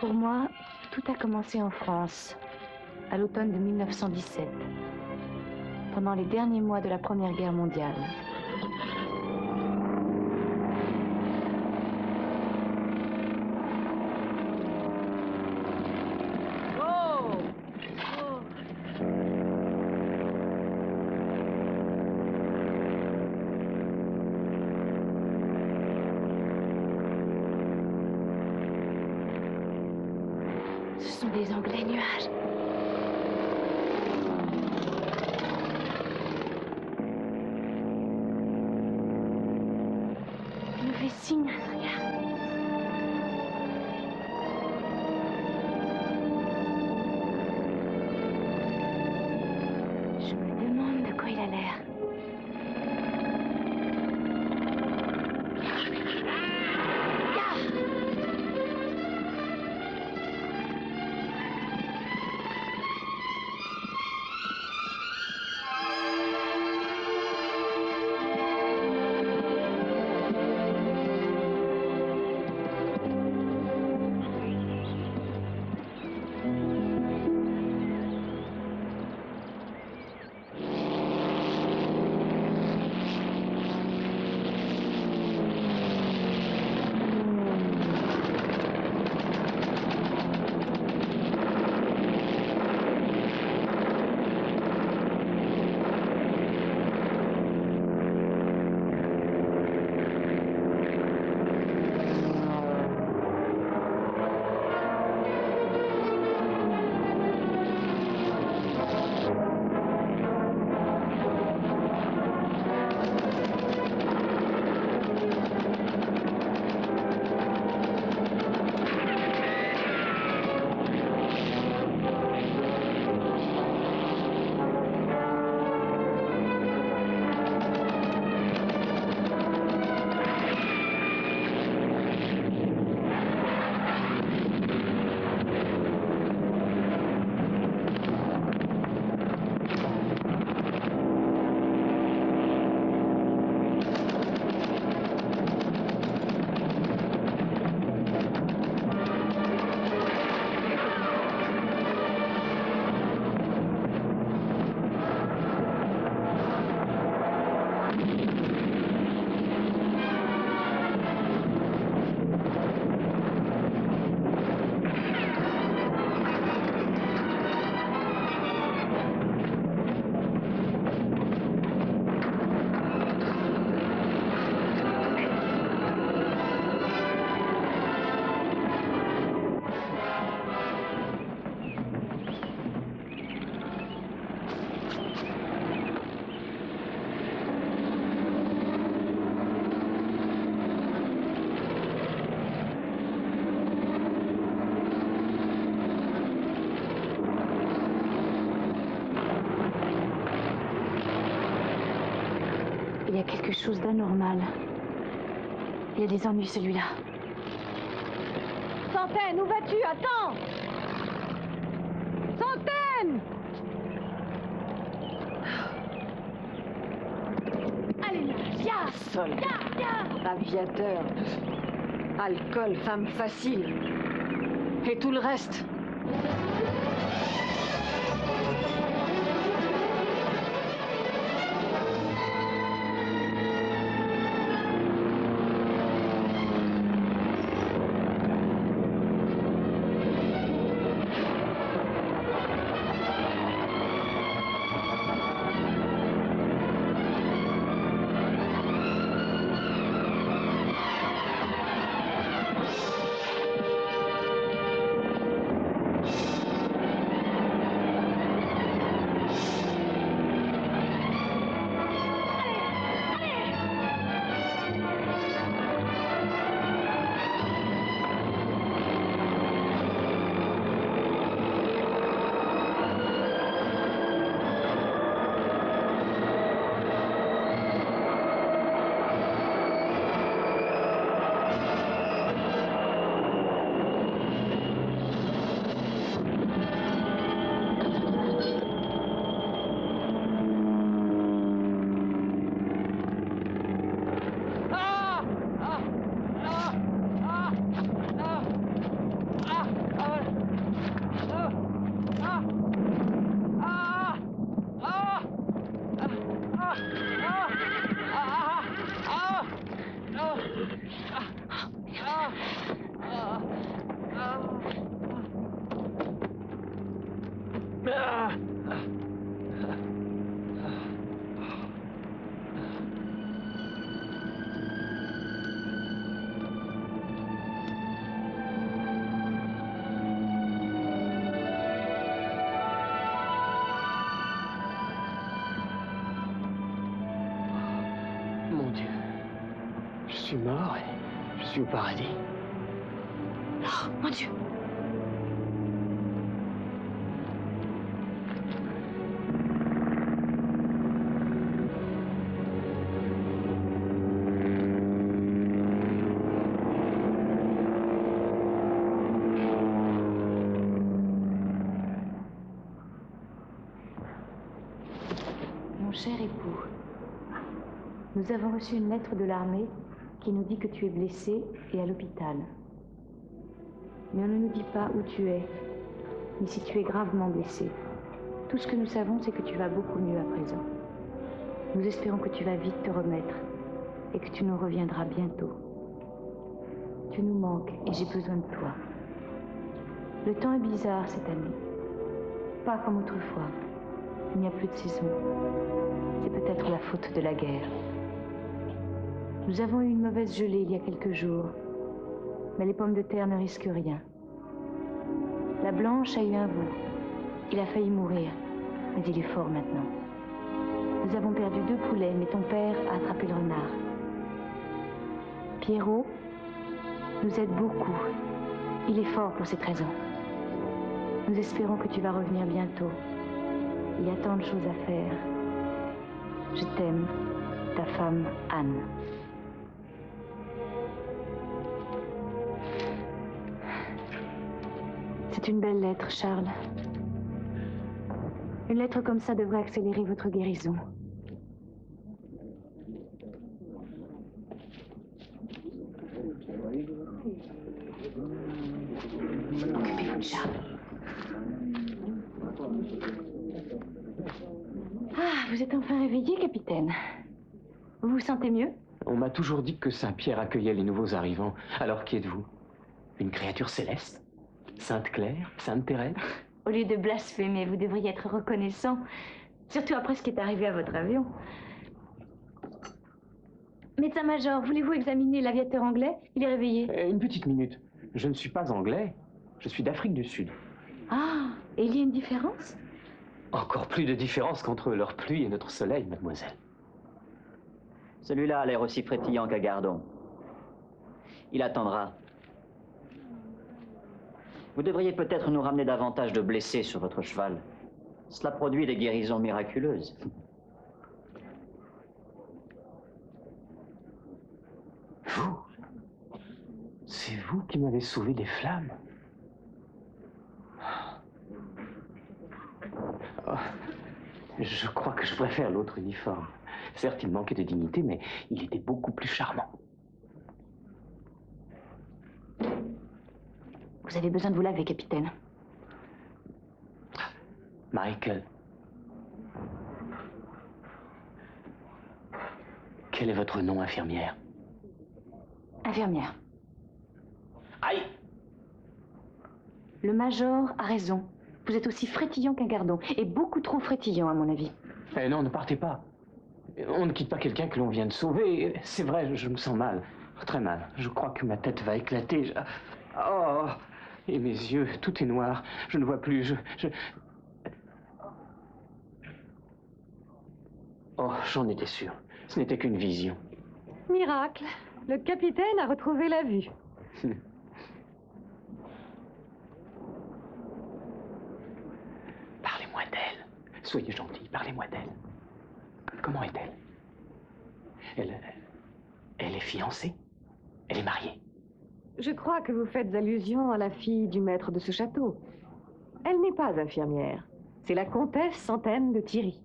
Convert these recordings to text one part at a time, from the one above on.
Pour moi, tout a commencé en France, à l'automne de 1917, pendant les derniers mois de la Première Guerre mondiale. Ce sont des anglais nuages. Il nous fait signe, regarde. Je me demande de quoi il a l'air. Il y a quelque chose d'anormal. Il y a des ennuis, celui-là. Centaine, où vas-tu? Attends! Centaine! Allez, viens! Soldat, aviateur, alcool, femme facile. Et tout le reste. Mon Dieu, je suis mort et je suis au paradis. Oh, mon Dieu! Mon cher époux, nous avons reçu une lettre de l'armée qui nous dit que tu es blessé et à l'hôpital. Mais on ne nous dit pas où tu es, ni si tu es gravement blessé. Tout ce que nous savons, c'est que tu vas beaucoup mieux à présent. Nous espérons que tu vas vite te remettre et que tu nous reviendras bientôt. Tu nous manques et j'ai besoin de toi. Le temps est bizarre cette année. Pas comme autrefois. Il n'y a plus de saison. C'est peut-être la faute de la guerre. Nous avons eu une mauvaise gelée il y a quelques jours, mais les pommes de terre ne risquent rien. La Blanche a eu un veau. Il a failli mourir, mais il est fort maintenant. Nous avons perdu 2 poulets, mais ton père a attrapé le renard. Pierrot nous aide beaucoup. Il est fort pour ses 13 ans. Nous espérons que tu vas revenir bientôt. Il y a tant de choses à faire. Je t'aime, ta femme Anne. C'est une belle lettre, Charles. Une lettre comme ça devrait accélérer votre guérison. Occupez-vous de Charles. Ah, vous êtes enfin réveillé, capitaine. Vous vous sentez mieux? On m'a toujours dit que Saint-Pierre accueillait les nouveaux arrivants. Alors qui êtes-vous? Une créature céleste? Sainte Claire? Sainte Thérèse? Au lieu de blasphémer, vous devriez être reconnaissant. Surtout après ce qui est arrivé à votre avion. Médecin-major, voulez-vous examiner l'aviateur anglais? Il est réveillé. Une petite minute. Je ne suis pas anglais. Je suis d'Afrique du Sud. Ah, et il y a une différence? Encore plus de différence qu'entre leur pluie et notre soleil, mademoiselle. Celui-là a l'air aussi frétillant qu'un gardon. Il attendra. Vous devriez peut-être nous ramener davantage de blessés sur votre cheval. Cela produit des guérisons miraculeuses. Vous? C'est vous qui m'avez sauvé des flammes? Oh, je crois que je préfère l'autre uniforme. Certes, il manquait de dignité, mais il était beaucoup plus charmant. Vous avez besoin de vous laver, capitaine. Michael. Quel est votre nom, infirmière? Infirmière. Aïe! Le major a raison. Vous êtes aussi frétillant qu'un gardon. Et beaucoup trop frétillant, à mon avis. Eh non, ne partez pas. On ne quitte pas quelqu'un que l'on vient de sauver. C'est vrai, je me sens mal. Très mal. Je crois que ma tête va éclater. Oh! Et mes yeux, tout est noir. Je ne vois plus. Oh, j'en étais sûr. Ce n'était qu'une vision. Miracle. Le capitaine a retrouvé la vue. Parlez-moi d'elle. Soyez gentil, parlez-moi d'elle. Comment est-elle? Elle est fiancée? Elle est mariée? Je crois que vous faites allusion à la fille du maître de ce château. Elle n'est pas infirmière. C'est la comtesse Centaine de Thierry.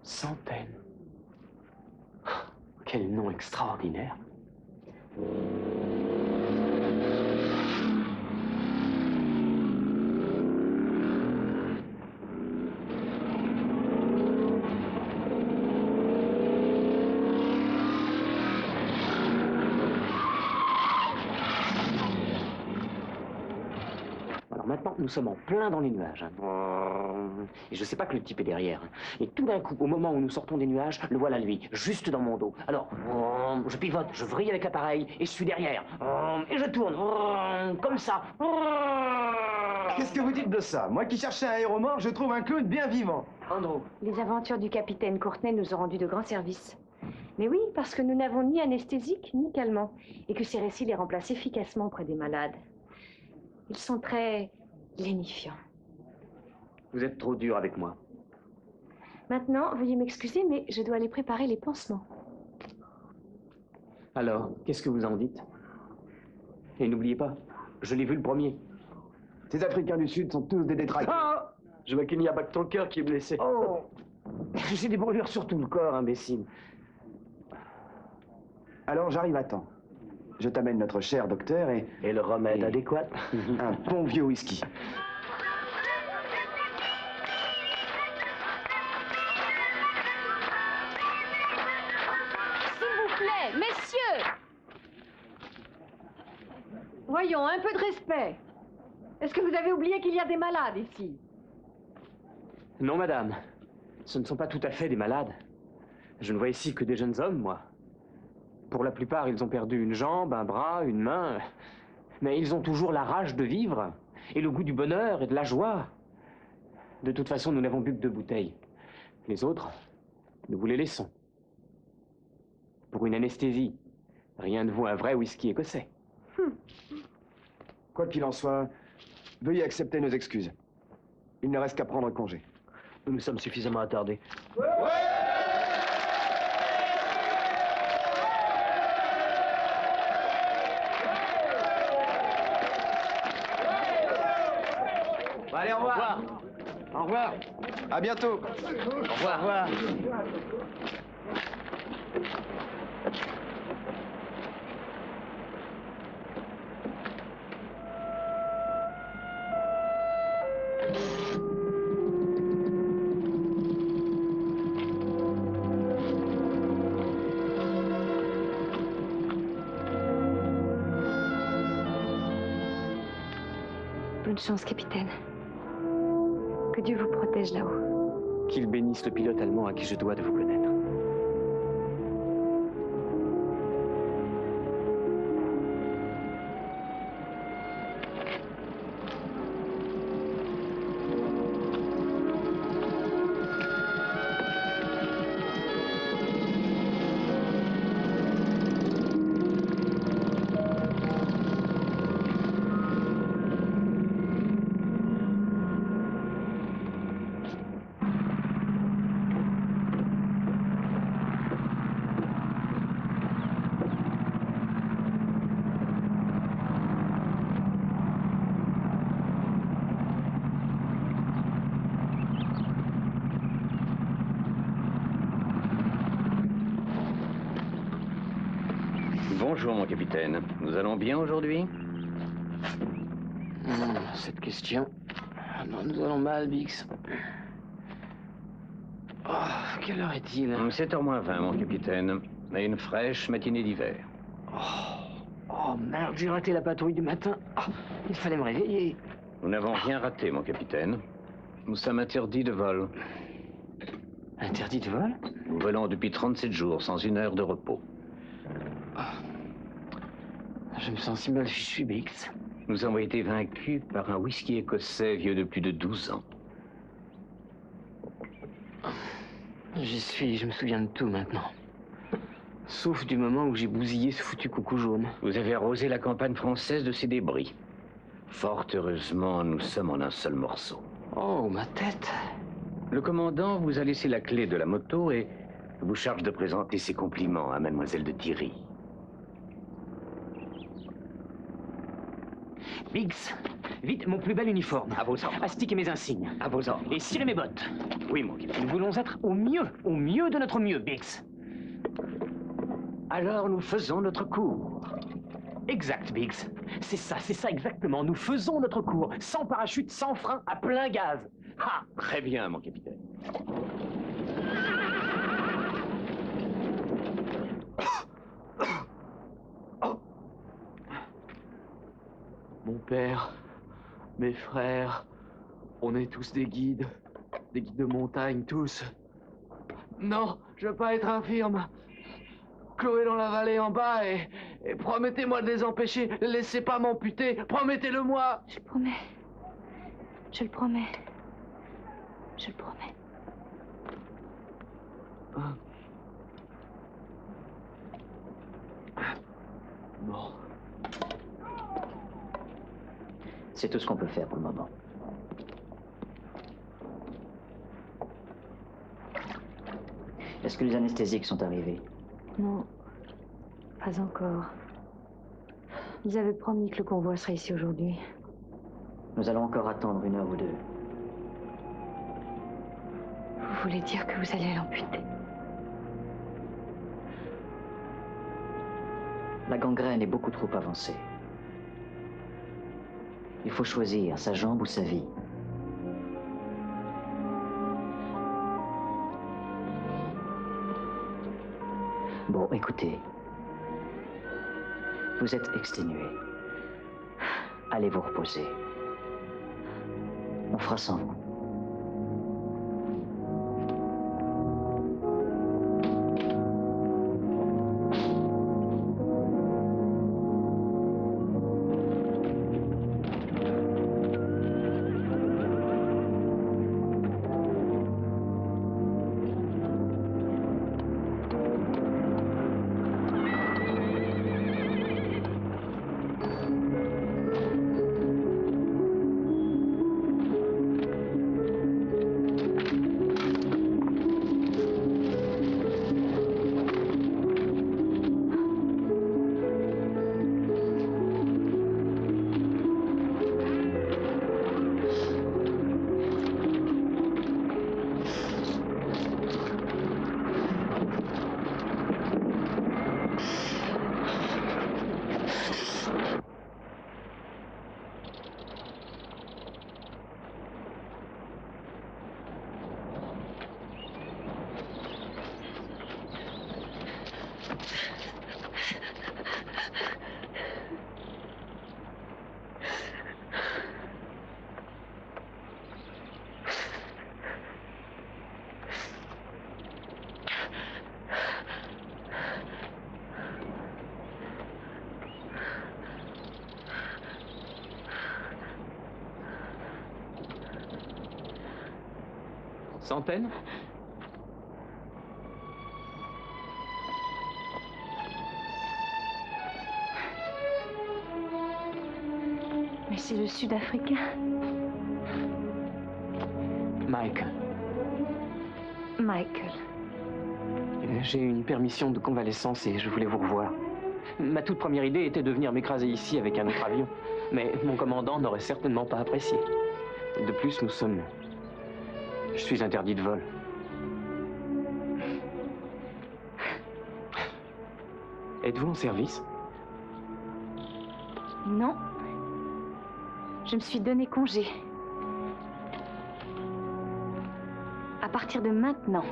Centaine. Oh, quel nom extraordinaire. maintenant, nous sommes en plein dans les nuages. Et je sais pas que le type est derrière. Et tout d'un coup, au moment où nous sortons des nuages, le voilà lui, juste dans mon dos. Alors, je pivote, je vrille avec l'appareil, et je suis derrière. Et je tourne, comme ça. Qu'est-ce que vous dites de ça? Moi qui cherchais un héros mort, je trouve un clown bien vivant. Andrew. Les aventures du capitaine Courtenay nous ont rendu de grands services. Mais oui, parce que nous n'avons ni anesthésique ni calmant, et que ces récits les remplacent efficacement auprès des malades. Ils sont très lénifiants. Vous êtes trop dur avec moi. Maintenant, veuillez m'excuser, mais je dois aller préparer les pansements. Alors, qu'est-ce que vous en dites? Et n'oubliez pas, je l'ai vu le premier. Ces Africains du Sud sont tous des détraqués. Ah! Je vois qu'il n'y a pas que ton cœur qui est blessé. Oh! J'ai des brûlures sur tout le corps, imbécile. Alors j'arrive à temps. Je t'amène notre cher docteur et le remède adéquat? un bon vieux whisky. S'il vous plaît, messieurs! Voyons, un peu de respect. Est-ce que vous avez oublié qu'il y a des malades ici? Non, madame. Ce ne sont pas tout à fait des malades. Je ne vois ici que des jeunes hommes, moi. Pour la plupart, ils ont perdu une jambe, un bras, une main. Mais ils ont toujours la rage de vivre, et le goût du bonheur et de la joie. De toute façon, nous n'avons bu que 2 bouteilles. Les autres, nous vous les laissons. Pour une anesthésie, rien ne vaut un vrai whisky écossais. Quoi qu'il en soit, veuillez accepter nos excuses. Il ne reste qu'à prendre congé. Nous nous sommes suffisamment attardés. Allez, au revoir. Au revoir. À bientôt. Au revoir. Au revoir. Bonne chance, capitaine. Que Dieu vous protège là-haut. Qu'il bénisse le pilote allemand à qui je dois de vous connaître. Bonjour, mon capitaine. Nous allons bien aujourd'hui? Cette question... Non, nous allons mal, Bix. Oh, quelle heure est-il? 7h moins 20, mon capitaine. Et une fraîche matinée d'hiver. Oh, merde, j'ai raté la patrouille du matin. Ah, il fallait me réveiller. Nous n'avons rien raté, mon capitaine. Nous sommes interdits de vol. Interdit de vol? Nous volons depuis 37 jours, sans 1 heure de repos. Je me sens si mal fichu, Bix. Nous avons été vaincus par un whisky écossais vieux de plus de 12 ans. J'y suis, je me souviens de tout maintenant. Sauf du moment où j'ai bousillé ce foutu coucou jaune. Vous avez arrosé la campagne française de ses débris. Fort heureusement, nous sommes en un seul morceau. Oh, ma tête. Le commandant vous a laissé la clé de la moto et vous charge de présenter ses compliments à mademoiselle de Thierry. Biggs, vite, mon plus bel uniforme. À vos ordres. Astique et mes insignes. À vos ordres. Et cirer mes bottes. Oui, mon capitaine. Nous voulons être au mieux de notre mieux, Biggs. Alors nous faisons notre cours. Exact, Biggs. C'est ça exactement. Nous faisons notre cours, sans parachute, sans frein, à plein gaz. Ha! Très bien, mon capitaine. Mes frères, on est tous des guides de montagne, tous. Non, je veux pas être infirme. Chloé dans la vallée en bas et promettez-moi de les empêcher. Laissez pas m'amputer, promettez-le-moi. Je promets. Je le promets. Je le promets. Bon. C'est tout ce qu'on peut faire pour le moment. Est-ce que les anesthésiques sont arrivés? Non, pas encore. Ils avaient promis que le convoi serait ici aujourd'hui. Nous allons encore attendre 1 heure ou 2. Vous voulez dire que vous allez l'amputer? La gangrène est beaucoup trop avancée. Il faut choisir sa jambe ou sa vie. Bon, écoutez. Vous êtes exténué. Allez vous reposer. On fera sans vous. Centaines? Mais c'est le Sud-Africain. Michael. Michael. J'ai eu une permission de convalescence et je voulais vous revoir. Ma toute première idée était de venir m'écraser ici avec un autre avion. Mais mon commandant n'aurait certainement pas apprécié. De plus, je suis interdit de vol. Êtes-vous en service? Non. Je me suis donné congé. À partir de maintenant,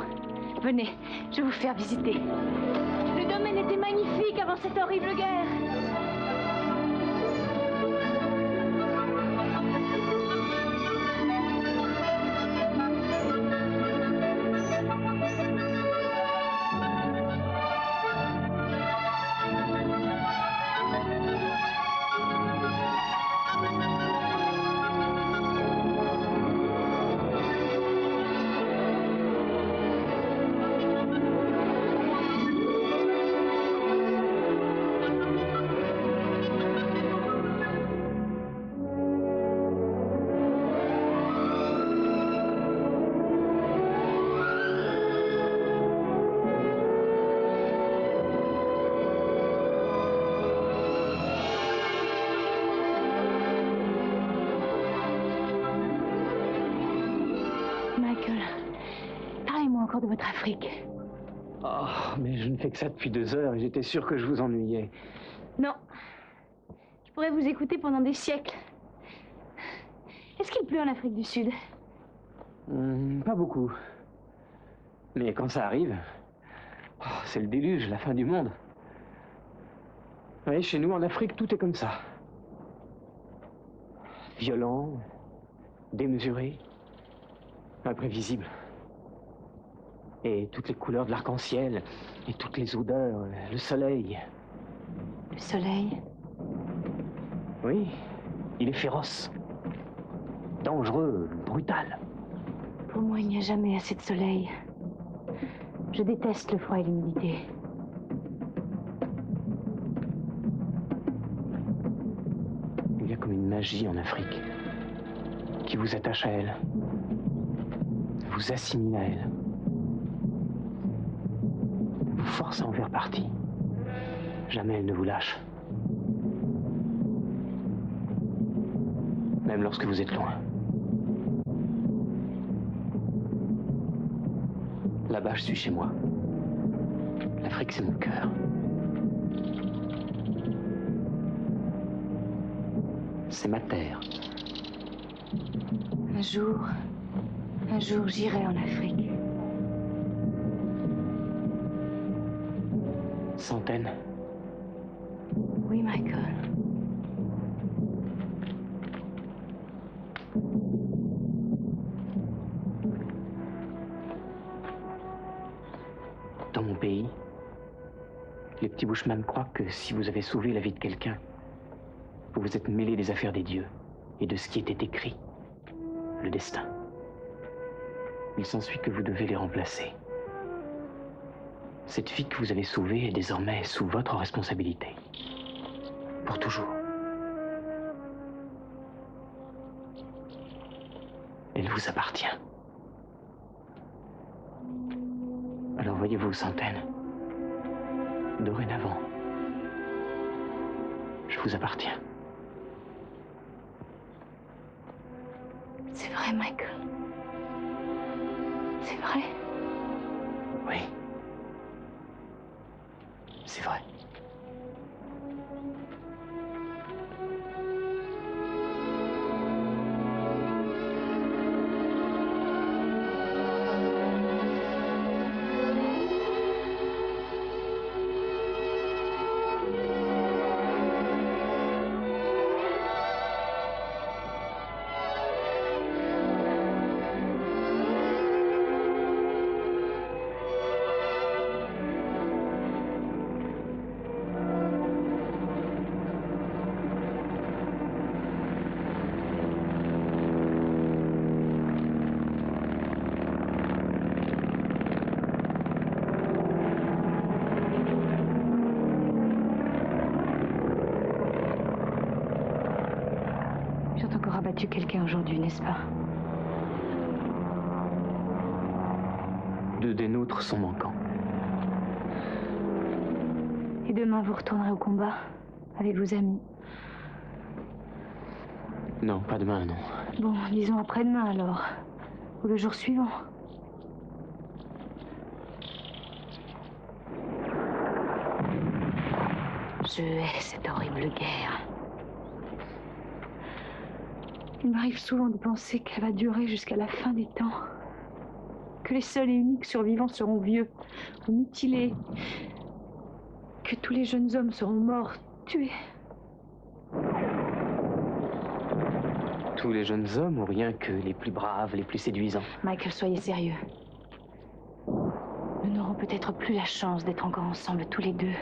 venez, je vais vous faire visiter. Le domaine était magnifique avant cette horrible guerre. Michael, parlez-moi encore de votre Afrique. Oh, mais je ne fais que ça depuis 2 heures et j'étais sûr que je vous ennuyais. Non. Je pourrais vous écouter pendant des siècles. Est-ce qu'il pleut en Afrique du Sud? Pas beaucoup. Mais quand ça arrive, c'est le déluge, la fin du monde. Oui, chez nous en Afrique, tout est comme ça. violent, démesuré, imprévisible. Et toutes les couleurs de l'arc-en-ciel, et toutes les odeurs, le soleil. Le soleil? Oui, il est féroce, dangereux, brutal. Pour moi, il n'y a jamais assez de soleil. Je déteste le froid et l'humidité. Il y a comme une magie en Afrique qui vous attache à elle, vous assimile à elle, vous force à en faire partie. Jamais elle ne vous lâche. Même lorsque vous êtes loin. Là-bas, je suis chez moi. L'Afrique, c'est mon cœur. C'est ma terre. Un jour, j'irai en Afrique. Centaines. Oui, Michael. Dans mon pays, les petits bushman croient que si vous avez sauvé la vie de quelqu'un, vous vous êtes mêlé des affaires des dieux et de ce qui était écrit, le destin. Il s'ensuit que vous devez les remplacer. Cette fille que vous avez sauvée est désormais sous votre responsabilité. Pour toujours. Elle vous appartient. Alors voyez-vous, Centaines, dorénavant, je vous appartiens. C'est vrai, Michael. C'est vrai. Oui. C'est vrai. Abattu quelqu'un aujourd'hui, n'est-ce pas? Deux des nôtres sont manquants. Et demain, vous retournerez au combat avec vos amis? Non, pas demain, non. Bon, disons après-demain alors. Ou le jour suivant. Je hais cette horrible guerre. Il m'arrive souvent de penser qu'elle va durer jusqu'à la fin des temps. Que les seuls et uniques survivants seront vieux, ou mutilés. Que tous les jeunes hommes seront morts, tués. Tous les jeunes hommes ou rien que les plus braves, les plus séduisants? Michael, soyez sérieux. Nous n'aurons peut-être plus la chance d'être encore ensemble tous les deux.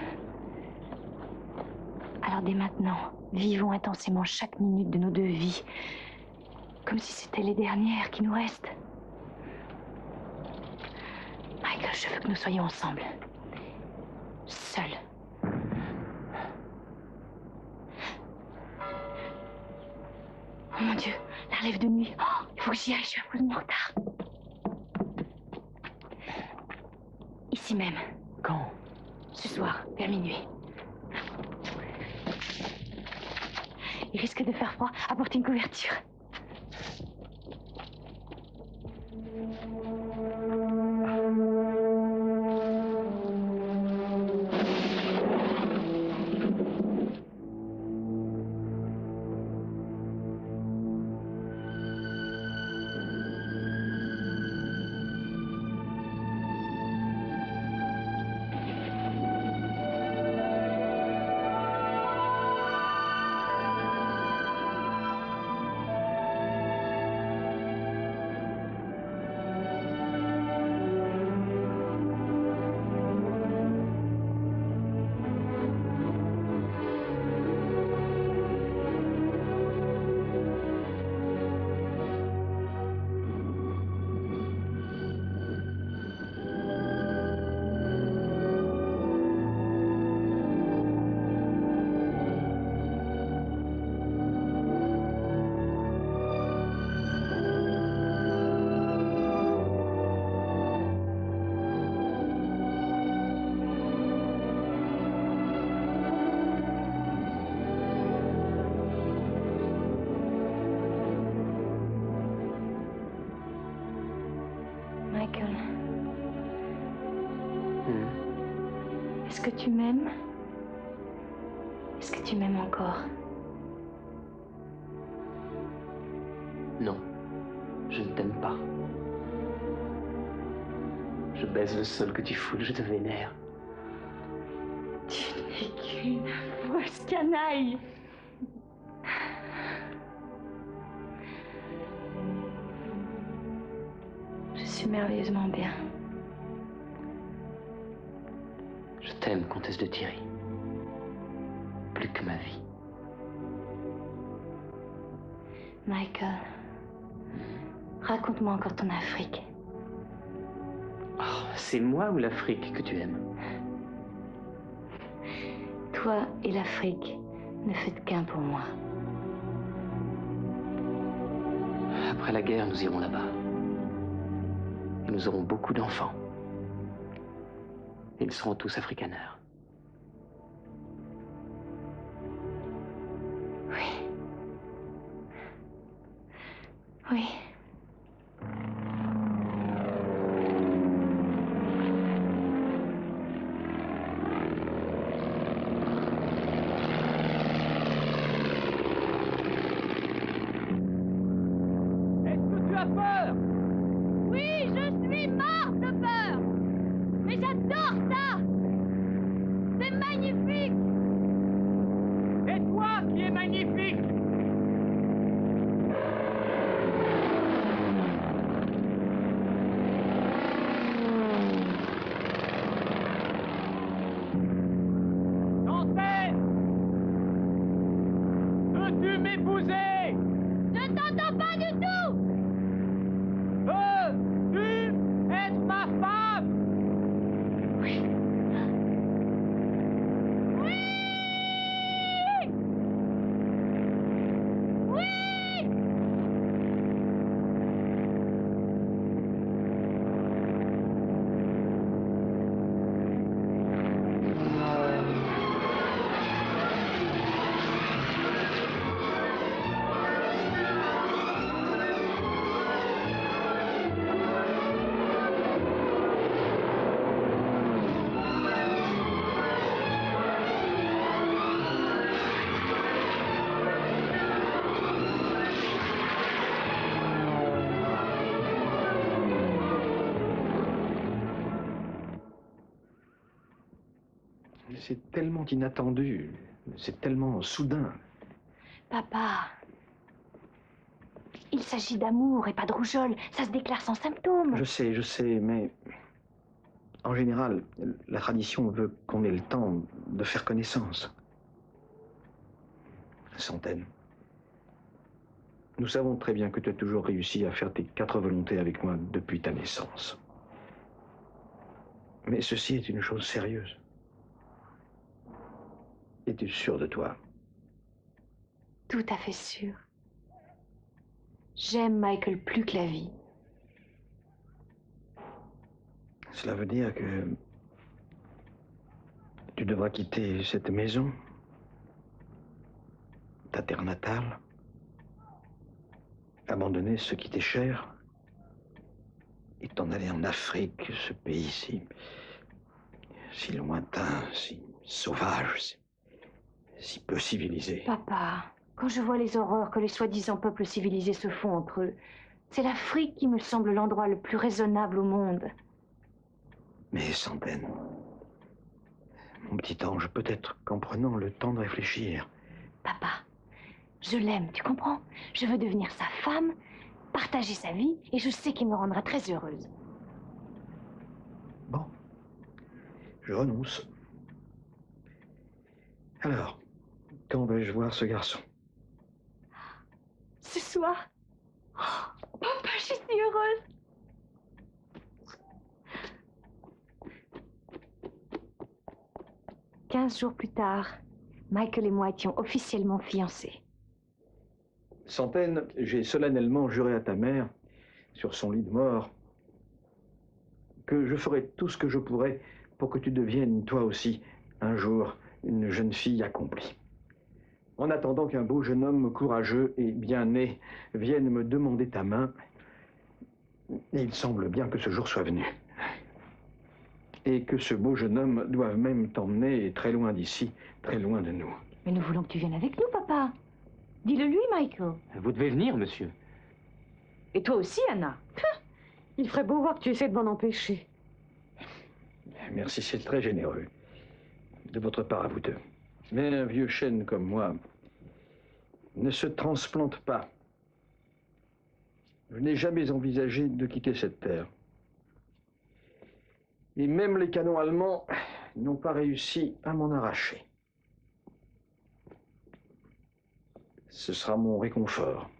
Alors dès maintenant, vivons intensément chaque minute de nos deux vies. Comme si c'était les dernières qui nous restent. Michael, je veux que nous soyons ensemble. Seuls. Oh mon Dieu, la relève de nuit. Oh, il faut que j'y aille, je suis absolument en retard. Ici même. Quand? Ce soir, vers minuit. Il risque de faire froid. Apportez une couverture. Est-ce que tu m'aimes? Est-ce que tu m'aimes encore? Non, je ne t'aime pas. Je baise le sol que tu foules, je te vénère. Tu n'es qu'une fausse canaille. Je suis merveilleusement bien. Je t'aime, comtesse de Thierry. Plus que ma vie. Michael, raconte-moi encore ton Afrique. Oh, c'est moi ou l'Afrique que tu aimes? Toi et l'Afrique ne faites qu'un pour moi. Après la guerre, nous irons là-bas. Et nous aurons beaucoup d'enfants. Et ils seront tous afrikaners. Oui. Oui. Oui, je suis morte de peur. Mais j'adore ça. C'est magnifique. C'est toi qui es magnifique. Centaine, veux-tu m'épouser? Je t'entends pas du tout. Veux-tu être ma femme? Oui. Oui. Oui. C'est tellement inattendu, c'est tellement soudain. Papa, il s'agit d'amour et pas de rougeole. Ça se déclare sans symptômes. Je sais, mais en général, la tradition veut qu'on ait le temps de faire connaissance. Centaine. Nous savons très bien que tu as toujours réussi à faire tes 4 volontés avec moi depuis ta naissance. Mais ceci est une chose sérieuse. Es-tu sûr de toi? Tout à fait sûr. J'aime Michael plus que la vie. Cela veut dire que tu devras quitter cette maison, ta terre natale, abandonner ce qui t'est cher et t'en aller en Afrique, ce pays si lointain, si sauvage, si peu civilisé. Papa, quand je vois les horreurs que les soi-disant peuples civilisés se font entre eux, c'est l'Afrique qui me semble l'endroit le plus raisonnable au monde. Mais Centaine, mon petit ange, peut-être qu'en prenant le temps de réfléchir... Papa, je l'aime, tu comprends? Je veux devenir sa femme, partager sa vie, et je sais qu'il me rendra très heureuse. Bon, je renonce. Alors, quand vais-je voir ce garçon? Ce soir? Oh, papa, je suis heureuse. « 15 jours plus tard, Michael et moi étions officiellement fiancés. Centaine, j'ai solennellement juré à ta mère, sur son lit de mort, que je ferai tout ce que je pourrai pour que tu deviennes, toi aussi, un jour, une jeune fille accomplie. En attendant qu'un beau jeune homme courageux et bien né vienne me demander ta main, et il semble bien que ce jour soit venu. et que ce beau jeune homme doive même t'emmener très loin d'ici, très loin de nous. Mais nous voulons que tu viennes avec nous, papa. Dis-le lui, Michael. Vous devez venir, monsieur. Et toi aussi, Anna. Il ferait beau voir que tu essaies de m'en empêcher. Merci, c'est très généreux de votre part à vous deux. Mais un vieux chêne comme moi ne se transplante pas. Je n'ai jamais envisagé de quitter cette terre. Et même les canons allemands n'ont pas réussi à m'en arracher. Ce sera mon réconfort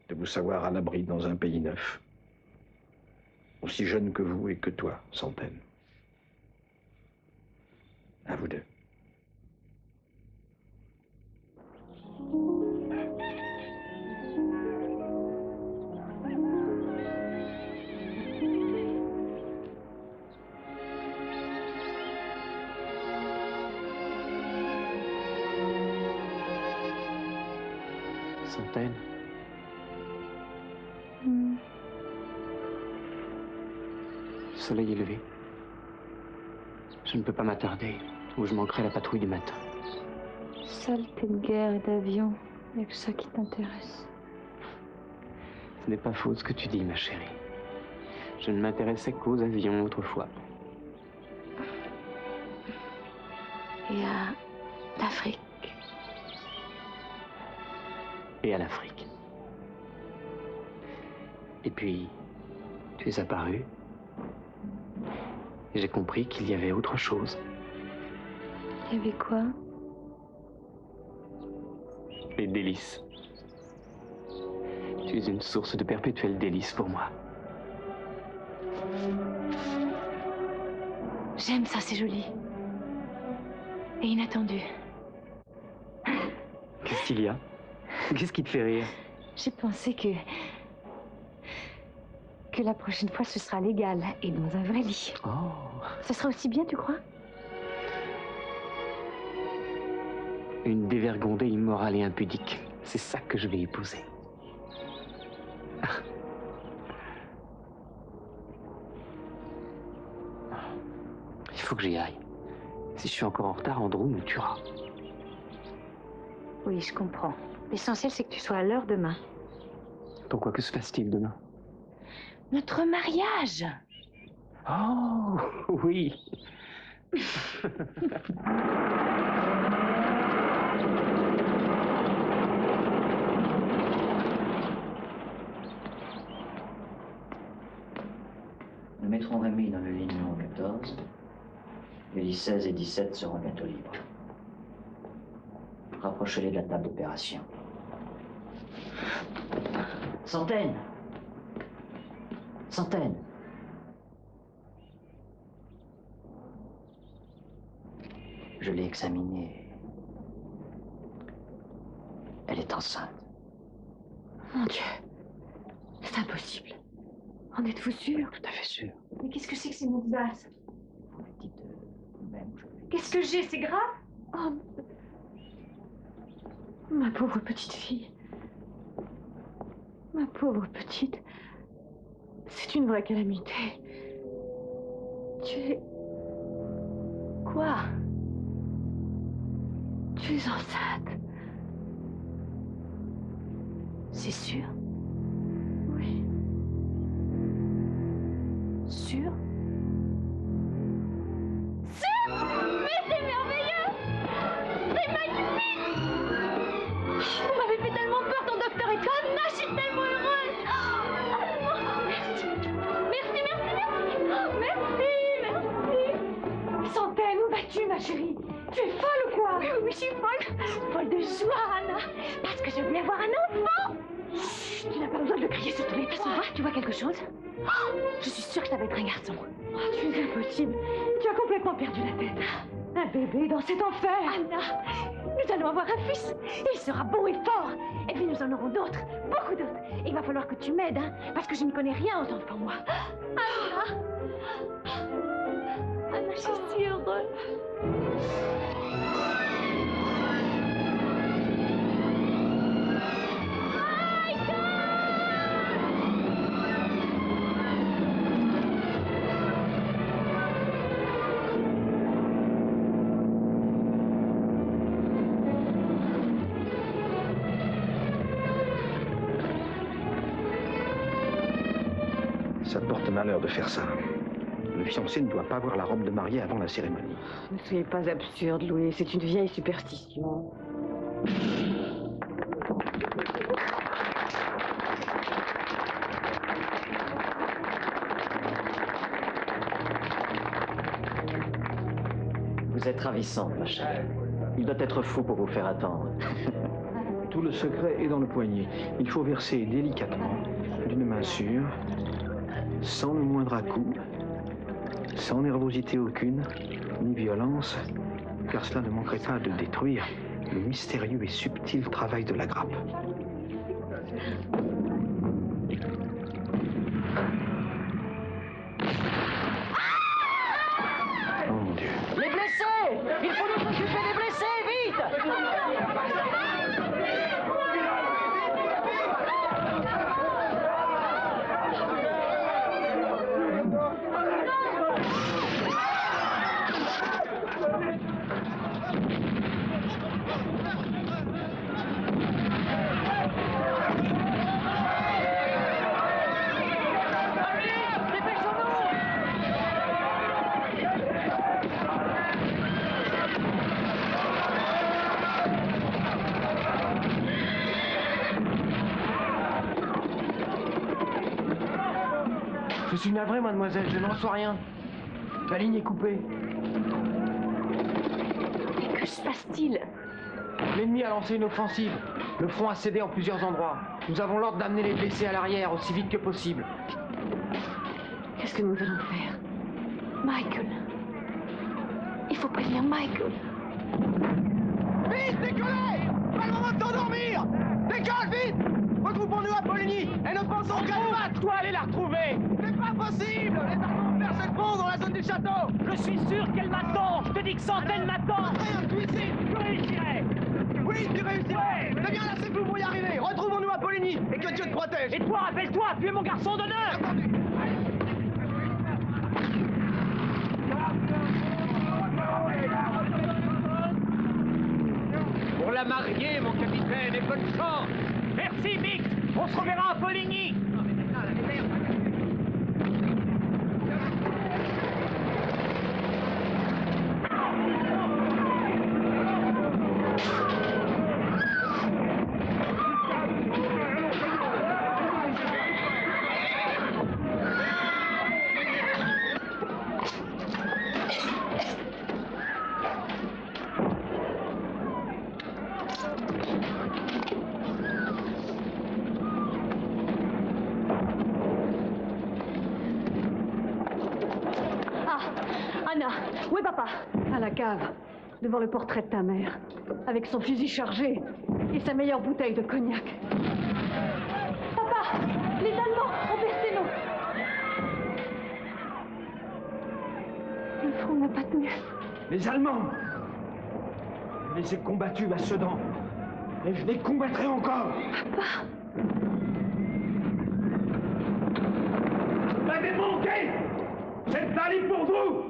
de vous savoir à l'abri dans un pays neuf, aussi jeune que vous et que toi, Centaine. À vous deux. Centaine. Le soleil est levé. Je ne peux pas m'attarder, ou je manquerai la patrouille du matin. Saleté de guerre et d'avion, il n'y a que ça qui t'intéresse. Ce n'est pas faux ce que tu dis, ma chérie. Je ne m'intéressais qu'aux avions autrefois. Et à l'Afrique. Et à l'Afrique. Et puis, tu es apparu. Et j'ai compris qu'il y avait autre chose. Il y avait quoi? Les délices. Tu es une source de perpétuels délices pour moi. J'aime ça, c'est joli. Et inattendu. Qu'est-ce qu'il y a? Qu'est-ce qui te fait rire? J'ai pensé que la prochaine fois, ce sera légal et dans un vrai lit. Oh. Ça sera aussi bien, tu crois? Une dévergondée immorale et impudique. C'est ça que je vais épouser. Il faut que j'y aille. Si je suis encore en retard, Andrew me tuera. Oui, je comprends. L'essentiel, c'est que tu sois à l'heure demain. Pourquoi? Que se passe-t-il demain? Notre mariage! Oh, oui. Nous mettrons Rémi dans le lit numéro 14. Les lits 16 et 17 seront bientôt libres. Rapprochez-les de la table d'opération. Centaine! Centaine! Je l'ai examinée. Elle est enceinte. Mon Dieu, c'est impossible. En êtes-vous sûr? Tout à fait sûr. Mais qu'est-ce que c'est que ces mots de basse? Vous le dites vous-même. Qu'est-ce que j'ai? C'est grave? Oh, ma pauvre petite fille. Ma pauvre petite. C'est une vraie calamité. Tu es... Quoi? Tu es enceinte. C'est sûr? Oui. Sûr? Mais c'est merveilleux! C'est magnifique! Vous m'avez fait tellement peur, ton docteur et toi, Anna, je suis tellement heureuse! Oh, merci! Merci, merci, merci! Oh, merci! Centaine, où vas-tu, ma chérie? Tu es folle ou quoi? Oui, oui, je suis folle! Folle de joie, Anna! Parce que je viens voir un enfant! Chut, tu n'as pas besoin de le crier sur tous les toits. Ça va? Tu vois quelque chose? Je suis sûre que ça va être un garçon. Oh, tu es impossible. Tu as complètement perdu la tête. Un bébé dans cet enfer. Anna, nous allons avoir un fils. Il sera beau et fort. Et puis nous en aurons d'autres, beaucoup d'autres. Et il va falloir que tu m'aides, hein, parce que je ne connais rien aux enfants, moi. Anna! Anna, je suis si heureuse. Ça porte malheur de faire ça. Le fiancé ne doit pas voir la robe de mariée avant la cérémonie. Ne soyez pas absurde, Louis. C'est une vieille superstition. Vous êtes ravissante, ma chère. Il doit être fou pour vous faire attendre. Tout le secret est dans le poignet. Il faut verser délicatement, d'une main sûre, sans le moindre à-coup, sans nervosité aucune, ni violence, car cela ne manquerait pas de détruire le mystérieux et subtil travail de la grappe. Oh mon Dieu. Les blessés! Il faut nous occuper des blessés, vite! Je suis navré, mademoiselle, je n'en sais rien. La ligne est coupée. Mais que se passe-t-il? L'ennemi a lancé une offensive. Le front a cédé en plusieurs endroits. Nous avons l'ordre d'amener les blessés à l'arrière aussi vite que possible. Qu'est-ce que nous allons faire? Michael. Il faut prévenir Michael. Vite, décollez! Pas le moment de s'endormir! Décolle, vite! Retrouvons-nous à Poligny et ne pensons qu'à nous battre! Toi, allez la retrouver! C'est pas possible! Les Allemands percent le pont dans la zone du château! Je suis sûr qu'elle m'attend! Je te dis que Centaine m'attend! Rien, suicide! Je réussirai! Oui, tu réussiras! C'est bien assez flou pour y arriver! Retrouvons-nous à Poligny et que Dieu te protège! Et toi, rappelle-toi, tu es mon garçon d'honneur! Pour la marier, mon capitaine, et bonne chance! Merci, Mick! On se reverra à Poligny! Anna, où est papa? À la cave, devant le portrait de ta mère, avec son fusil chargé et sa meilleure bouteille de cognac. Papa! Les Allemands ont percé nos... Le front n'a pas tenu. Les Allemands! Je les ai combattus à Sedan. Et je les combattrai encore! Papa! Vous m'avez manqué! Cette balle est pour vous!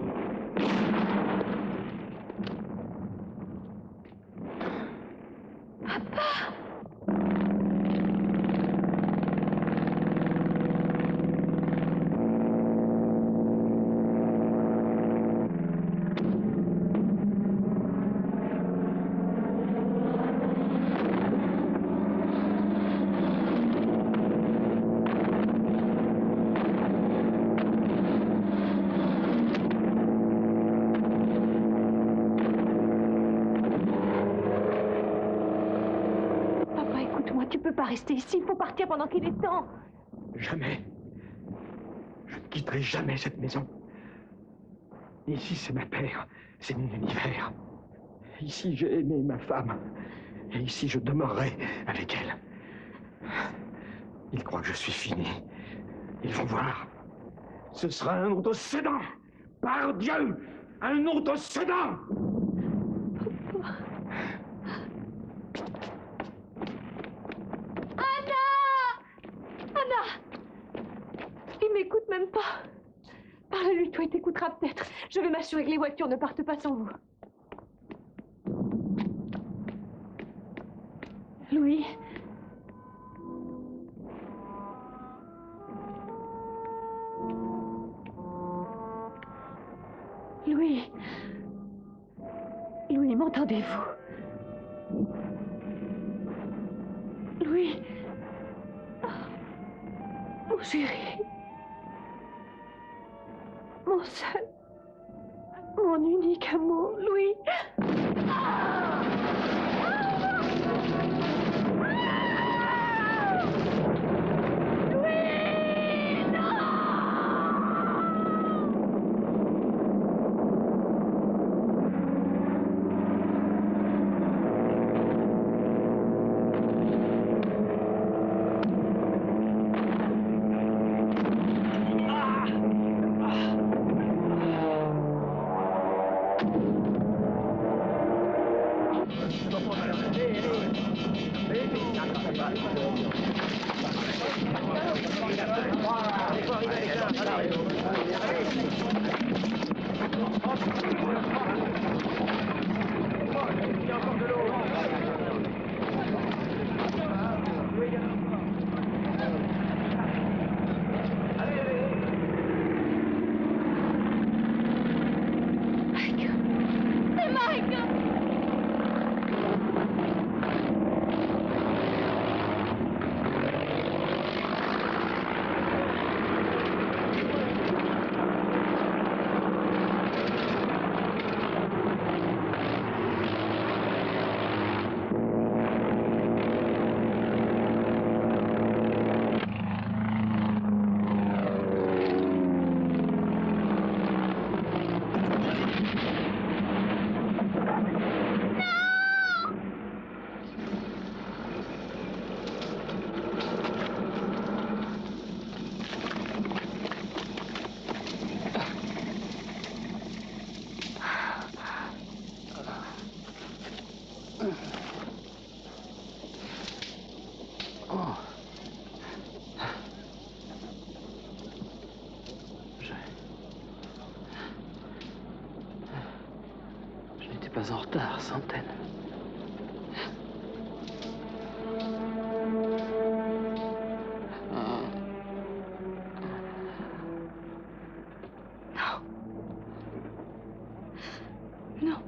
Tu peux pas rester ici, il faut partir pendant qu'il est temps. Jamais. Je ne quitterai jamais cette maison. Ici, c'est ma terre, c'est mon univers. Ici, j'ai aimé ma femme. Et ici, je demeurerai avec elle. Ils croient que je suis fini. Ils vont voir. Ce sera un autre Sedan. Par Dieu, un autre Sedan. Papa. Il m'écoute même pas. Parle-lui, toi, il t'écoutera peut-être. Je vais m'assurer que les voitures ne partent pas sans vous. Louis. Louis. Louis, m'entendez-vous? Louis. Mon chéri. Mon seul. Mon unique amour, Louis. Pas en retard, Centaine. Non. Non.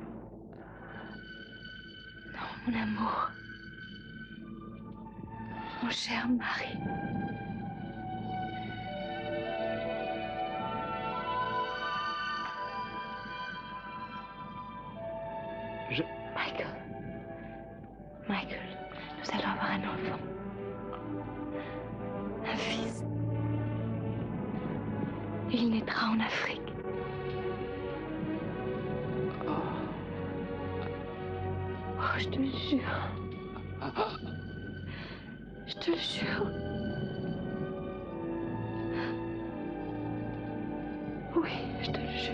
Non, mon amour. Mon cher mari. Michael, nous allons avoir un enfant. Un fils. Il naîtra en Afrique. Oh, je te le jure. Je te le jure. Oui, je te le jure.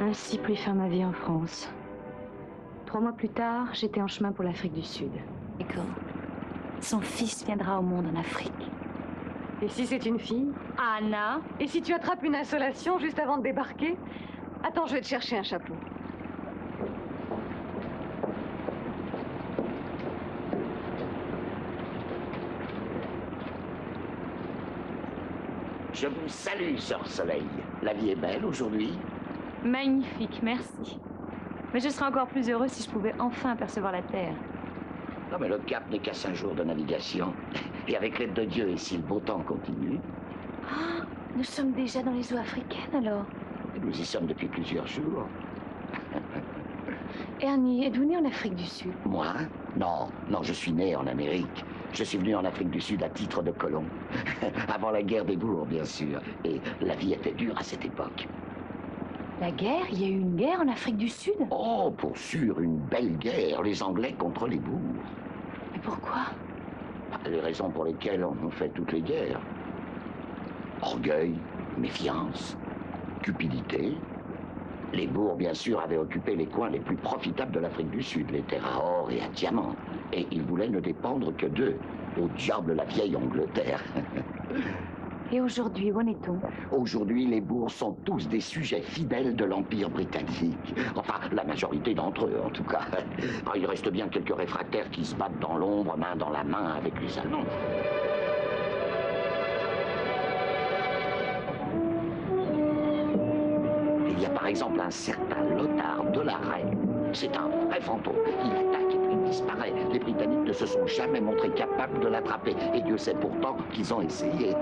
Ainsi prit fin ma vie en France. 3 mois plus tard, j'étais en chemin pour l'Afrique du Sud. D'accord. Son fils viendra au monde en Afrique. Et si c'est une fille? Anna? Et si tu attrapes une insolation juste avant de débarquer? Attends, je vais te chercher un chapeau. Je vous salue, Sœur Soleil. La vie est belle aujourd'hui? Magnifique, merci. Mais je serais encore plus heureux si je pouvais enfin apercevoir la Terre. Non, mais le Cap n'est qu'à 5 jours de navigation. Et avec l'aide de Dieu, et si le beau temps continue... Ah, nous sommes déjà dans les eaux africaines, alors? Nous y sommes depuis plusieurs jours. Ernie, êtes-vous né en Afrique du Sud? Moi? Non, je suis né en Amérique. Je suis venu en Afrique du Sud à titre de colon. Avant la guerre des bourgs, bien sûr. Et la vie était dure à cette époque. La guerre? Il y a eu une guerre en Afrique du Sud? Oh, pour sûr, une belle guerre. Les Anglais contre les bourgs. Mais pourquoi? Les raisons pour lesquelles on fait toutes les guerres. Orgueil, méfiance, cupidité, Les bourgs, bien sûr, avaient occupé les coins les plus profitables de l'Afrique du Sud, les terres à or et à diamant. Et ils voulaient ne dépendre que d'eux. Au diable la vieille Angleterre. Et aujourd'hui, où en est-on? Aujourd'hui, les bourgs sont tous des sujets fidèles de l'Empire britannique. Enfin, la majorité d'entre eux, en tout cas. Il reste bien quelques réfractaires qui se battent dans l'ombre, main dans la main avec les Allemands. Il y a par exemple un certain Lothar de la Reine. C'est un vrai fantôme. Il attaque et puis il disparaît. Les Britanniques ne se sont jamais montrés capables de l'attraper. Et Dieu sait pourtant qu'ils ont essayé.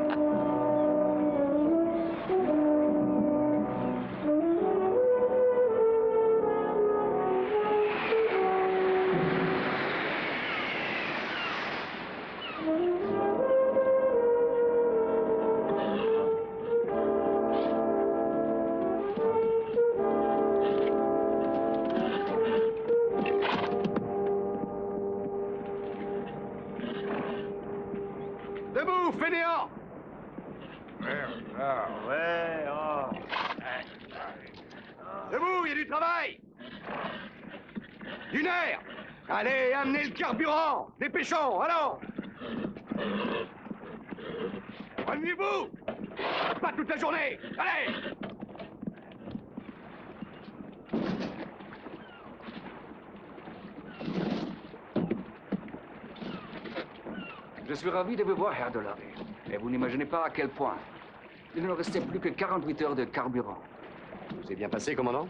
Debout, fainéant! Debout, il y a du travail! Du nerf! Allez, amenez le carburant! Dépêchons, allons! Revenez-vous! Pas toute la journée! Allez! Je suis ravi de vous voir, Herr Dollar. Et vous n'imaginez pas à quel point. Il ne restait plus que 48 heures de carburant. C'est bien passé, commandant?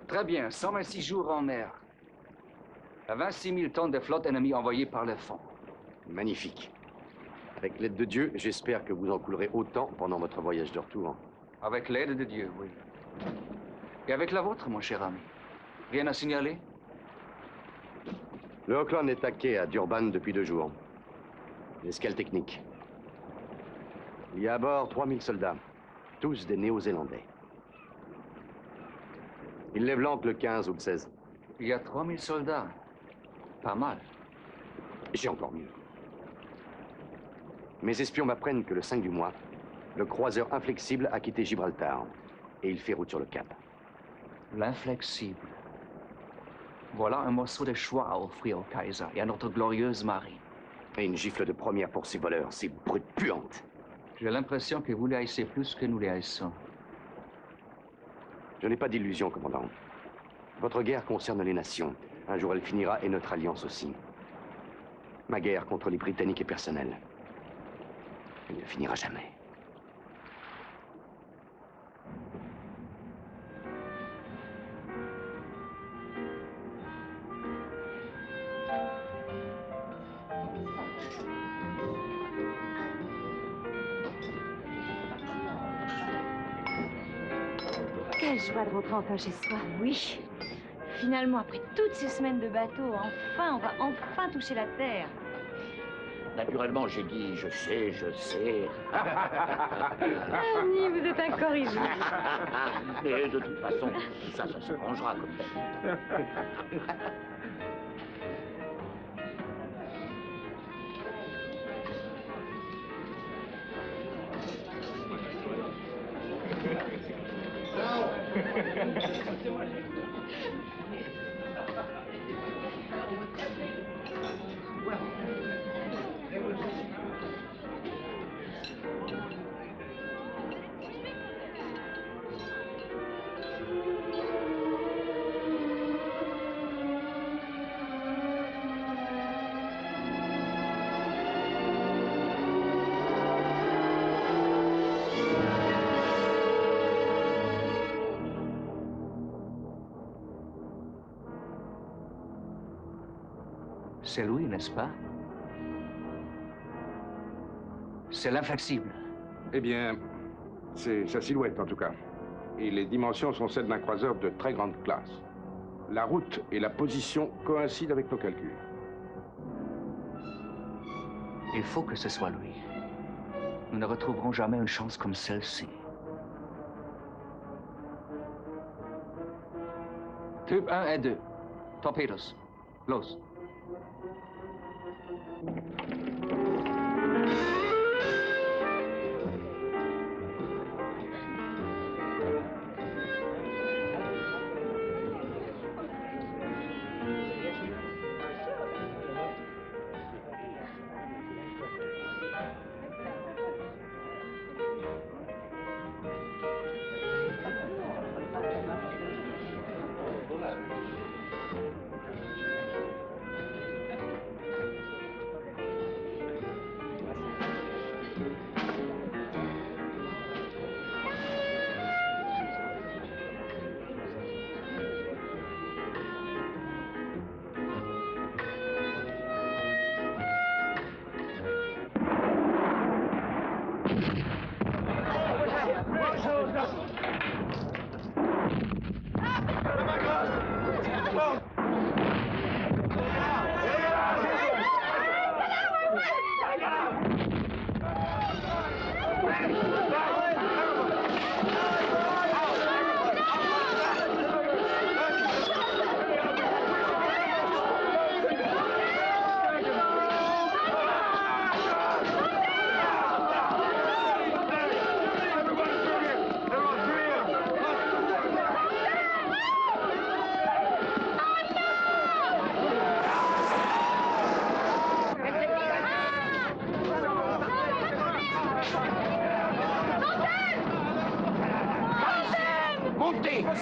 Très bien, 126 jours en mer. À 26 000 tonnes de flotte ennemie envoyées par le fond. Magnifique. Avec l'aide de Dieu, j'espère que vous en coulerez autant pendant votre voyage de retour. Avec l'aide de Dieu, oui. Et avec la vôtre, mon cher ami. Rien à signaler? Le Auckland est à quai à Durban depuis 2 jours. L'escale technique. Il y a à bord 3000 soldats, tous des Néo-Zélandais. Ils lèvent l'ancre le 15 ou le 16. Il y a 3000 soldats. Pas mal. J'ai encore mieux. Mes espions m'apprennent que le 5 du mois, le croiseur Inflexible a quitté Gibraltar et il fait route sur le Cap. L'Inflexible. Voilà un morceau de choix à offrir au Kaiser et à notre glorieuse marine. Et une gifle de première pour ces voleurs, ces brutes puantes. J'ai l'impression que vous les haïssez plus que nous les haïssons. Je n'ai pas d'illusion, commandant. Votre guerre concerne les nations. Un jour, elle finira et notre alliance aussi. Ma guerre contre les Britanniques est personnelle. Elle ne finira jamais. Quelle joie de rentrer enfin chez soi. Oui. Finalement, après toutes ces semaines de bateau, enfin, on va enfin toucher la terre. Naturellement, j'ai dit, je sais, je sais. Annie, vous êtes incorrigible. Et de toute façon, tout ça, ça se rangera comme ça. C'est lui, n'est-ce pas? C'est l'Inflexible. Eh bien, c'est sa silhouette en tout cas. Et les dimensions sont celles d'un croiseur de très grande classe. La route et la position coïncident avec nos calculs. Il faut que ce soit lui. Nous ne retrouverons jamais une chance comme celle-ci. Tube 1 et 2. Torpedos. Los.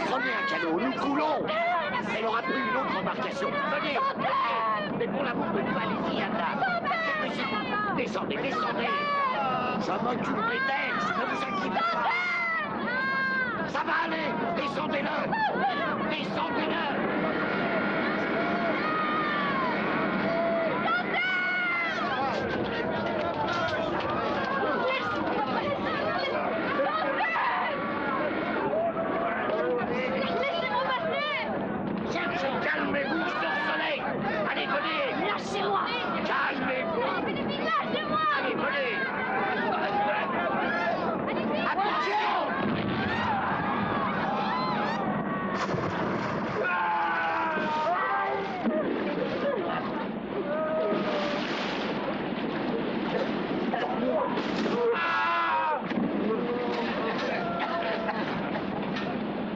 Prenez un canot, nous coulons. Elle aura pris une autre embarcation. Venez. Mais pour l'amour de Dieu, allez-y, Anna. Dépêchez-vous. Descendez, descendez. Je m'occuperai d'elle, ne vous inquiétez pas. Ça va aller. Descendez-le. Descendez-le. Calmez-vous, sur le soleil. Allez, venez. Lâchez-moi. Calmez-vous. Lâchez-moi. Allez, venez. Attention.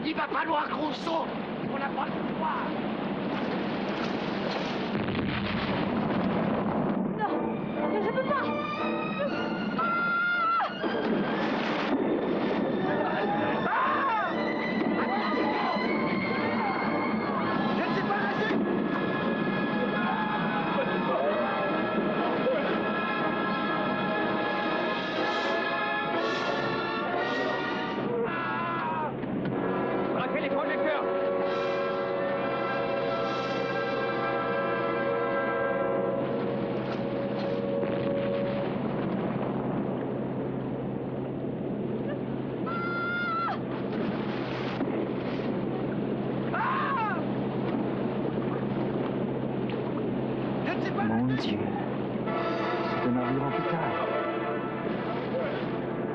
Il va falloir qu'on saute. On n'a pas le droit. Non, je peux pas. Je ne sais pas nager. Braquez les projecteurs. Mon Dieu, c'est un navire en pétard.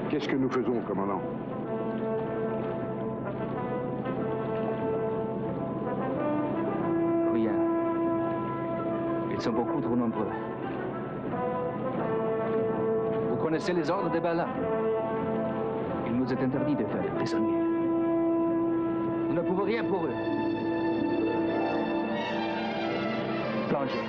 Qu'est-ce que nous faisons, commandant? Rien. Ils sont beaucoup trop nombreux. Vous connaissez les ordres des Bala? Il nous est interdit de faire des prisonniers. Nous ne pouvons rien pour eux. Plongez.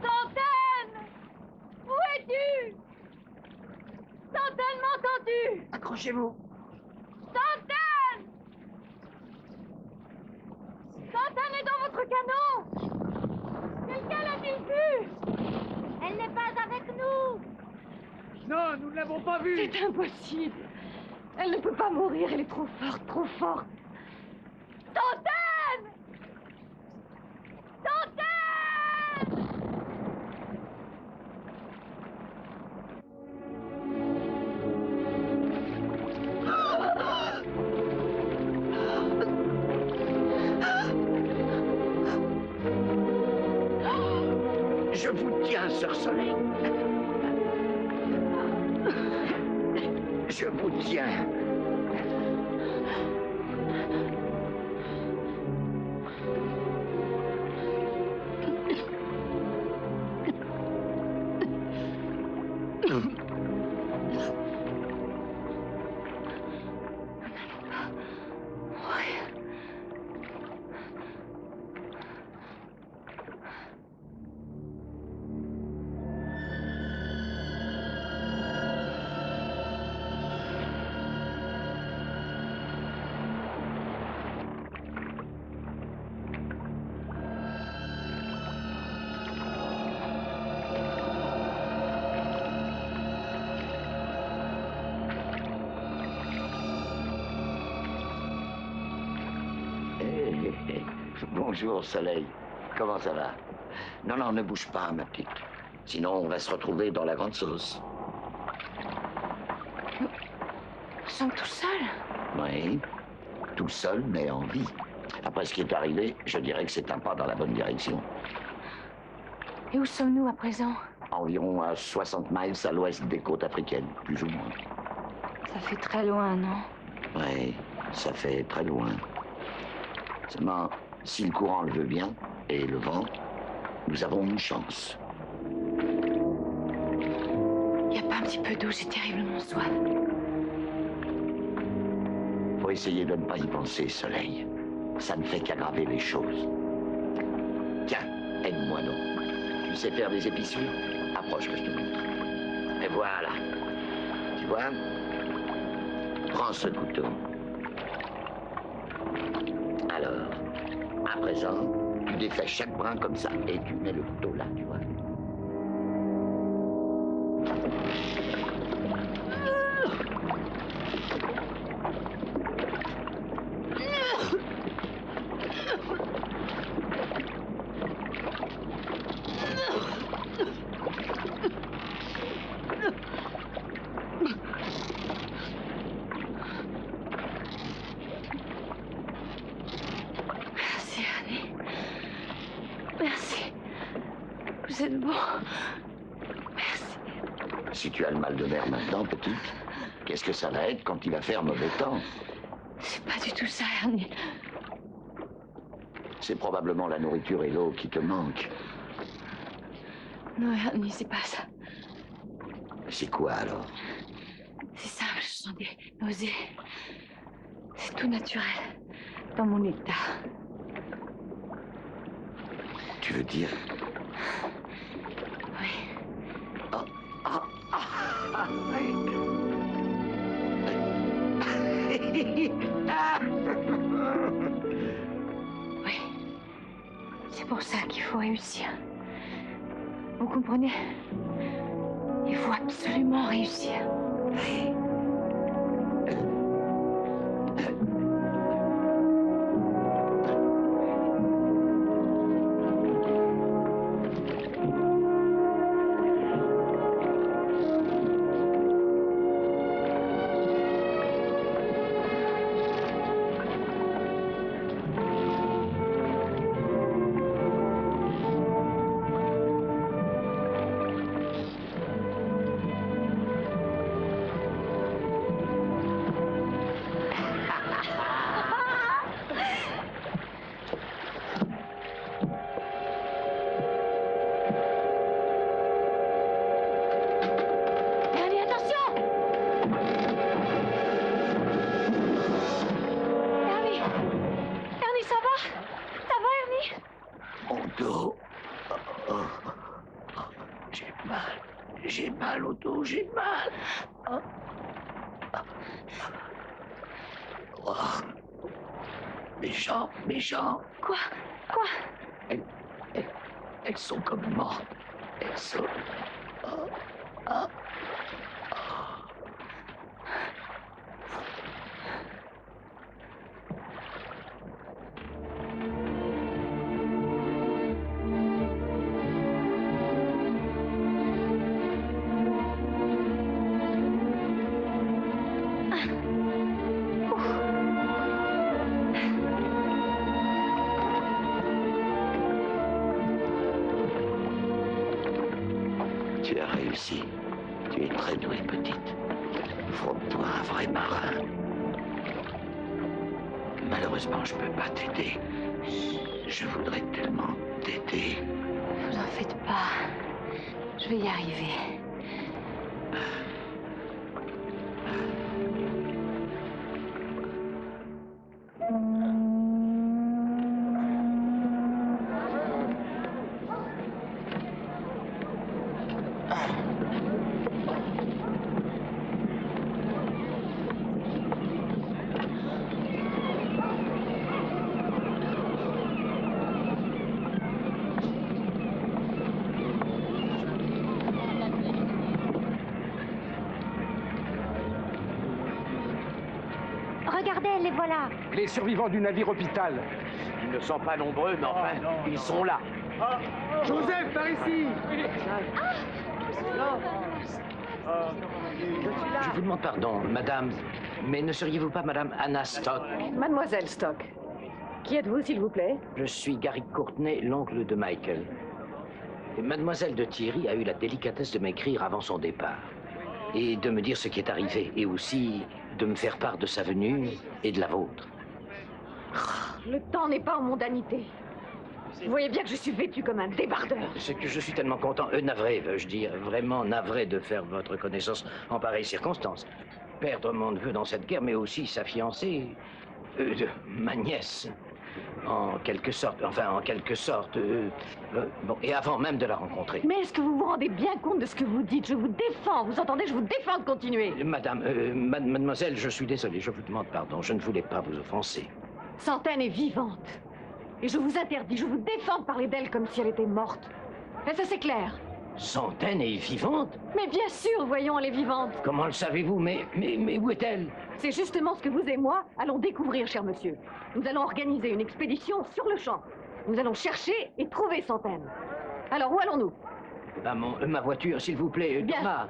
Centaine! Où es-tu? Centaine, m'entends-tu? Accrochez-vous. Centaine! Centaine est dans votre canot! Quelqu'un l'a-t-il vue? Elle n'est pas avec nous! Non, nous ne l'avons pas vue. C'est impossible. Elle ne peut pas mourir, elle est trop forte, trop forte. Centaine! Centaine! Je vous tiens, sœur Soleil. Je vous tiens. Bonjour, Soleil. Comment ça va? Non, non, ne bouge pas, ma petite. Sinon, on va se retrouver dans la grande sauce. Nous sommes tout seuls. Oui, tout seul, mais en vie. Après ce qui est arrivé, je dirais que c'est un pas dans la bonne direction. Et où sommes-nous à présent? Environ à 60 miles à l'ouest des côtes africaines, plus ou moins. Ça fait très loin, non? Oui, ça fait très loin. Seulement, si le courant le veut bien, et le vent, nous avons une chance. Y a pas un petit peu d'eau, j'ai terriblement soif. Faut essayer de ne pas y penser, Soleil. Ça ne fait qu'aggraver les choses. Tiens, aide-moi donc. Tu sais faire des épissures? Approche que je te montre. Et voilà. Tu vois? Prends ce couteau. Alors, à présent, tu défais chaque brin comme ça et tu mets le couteau là, tu vois? Merci, Ernie. Merci. Vous êtes bon. Merci. Si tu as le mal de mer maintenant, petite, qu'est-ce que ça va être quand il va faire mauvais temps? C'est pas du tout ça, Ernie. C'est probablement la nourriture et l'eau qui te manquent. Non, Ernie, c'est pas ça. C'est quoi alors? C'est simple, je sens des nausées. C'est tout naturel. Dans mon état. Tu veux dire? Oui. Oui. C'est pour ça qu'il faut réussir. Vous comprenez? Il faut absolument réussir. Ernie, attention! Ernie! Ernie, ça va? Ça va, Ernie? Mon dos. J'ai mal. J'ai mal au dos, j'ai mal. Mes jambes, mes jambes. Quoi? Quoi? Elles sont comme mortes. Elles sont... Tu as réussi. Tu es très douée, petite. Faut-toi un vrai marin. Malheureusement, je peux pas t'aider. Je voudrais tellement t'aider. Vous en faites pas. Je vais y arriver. Regardez, les voilà. Les survivants du navire hôpital. Ils ne sont pas nombreux, mais enfin, ils sont là. Joseph, par ici! Je vous demande pardon, madame, mais ne seriez-vous pas madame Anna Stock? Mademoiselle Stock. Qui êtes-vous, s'il vous plaît? Je suis Gary Courtney, l'oncle de Michael. Et mademoiselle de Thierry a eu la délicatesse de m'écrire avant son départ. Et de me dire ce qui est arrivé. Et aussi de me faire part de sa venue et de la vôtre. Le temps n'est pas en mondanité. Vous voyez bien que je suis vêtue comme un débardeur. C'est que je suis tellement content, navré, veux-je dire, vraiment navré de faire votre connaissance en pareille circonstance. Perdre mon neveu dans cette guerre, mais aussi sa fiancée, ma nièce, en quelque sorte, bon, et avant même de la rencontrer. Mais est-ce que vous vous rendez bien compte de ce que vous dites? Je vous défends, vous entendez? Je vous défends de continuer. Madame, mademoiselle, je suis désolé, je vous demande pardon, je ne voulais pas vous offenser. Centaine est vivante. Et je vous interdis, je vous défends de parler d'elle comme si elle était morte. Est-ce que c'est clair? Centaine est vivante? Mais bien sûr, voyons, elle est vivante. Comment le savez-vous? Mais où est-elle? C'est justement ce que vous et moi allons découvrir, cher monsieur. Nous allons organiser une expédition sur le champ. Nous allons chercher et trouver Centaine. Alors, où allons-nous? Ma voiture, s'il vous plaît, bien. Thomas.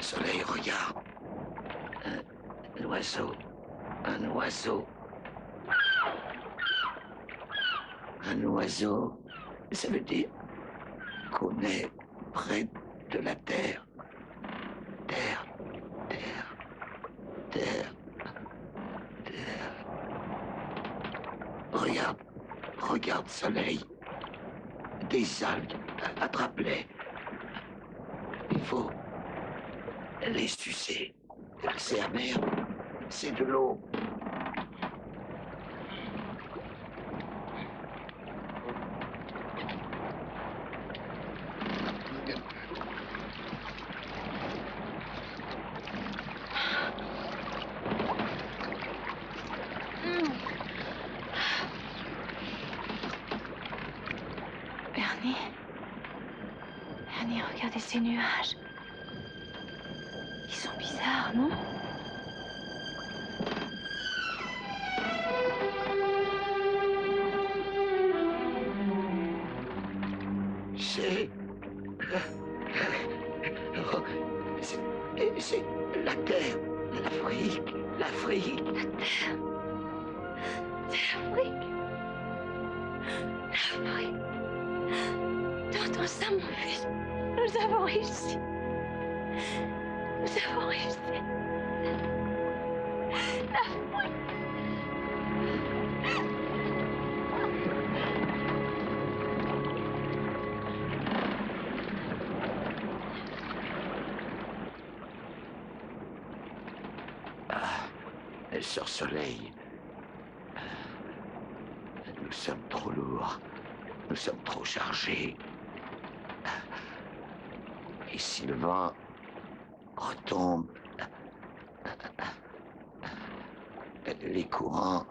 Soleil, regarde. Un oiseau. Un oiseau. Un oiseau. Ça veut dire qu'on est près de la terre. Terre. Terre. Terre. Terre. Regarde. Regarde, Soleil. Des algues. Attrape-les. Il faut les sucer. C'est amer. C'est de l'eau. Bernie, regardez ces nuages. Ils sont bizarres, non? C'est la terre, l'Afrique, l'Afrique. La terre. C'est l'Afrique. L'Afrique. T'entends ça, mon fils? Nous avons réussi. Nous avons réussi. L'Afrique. Sœur Soleil, nous sommes trop lourds, nous sommes trop chargés. Et si le vent retombe, les courants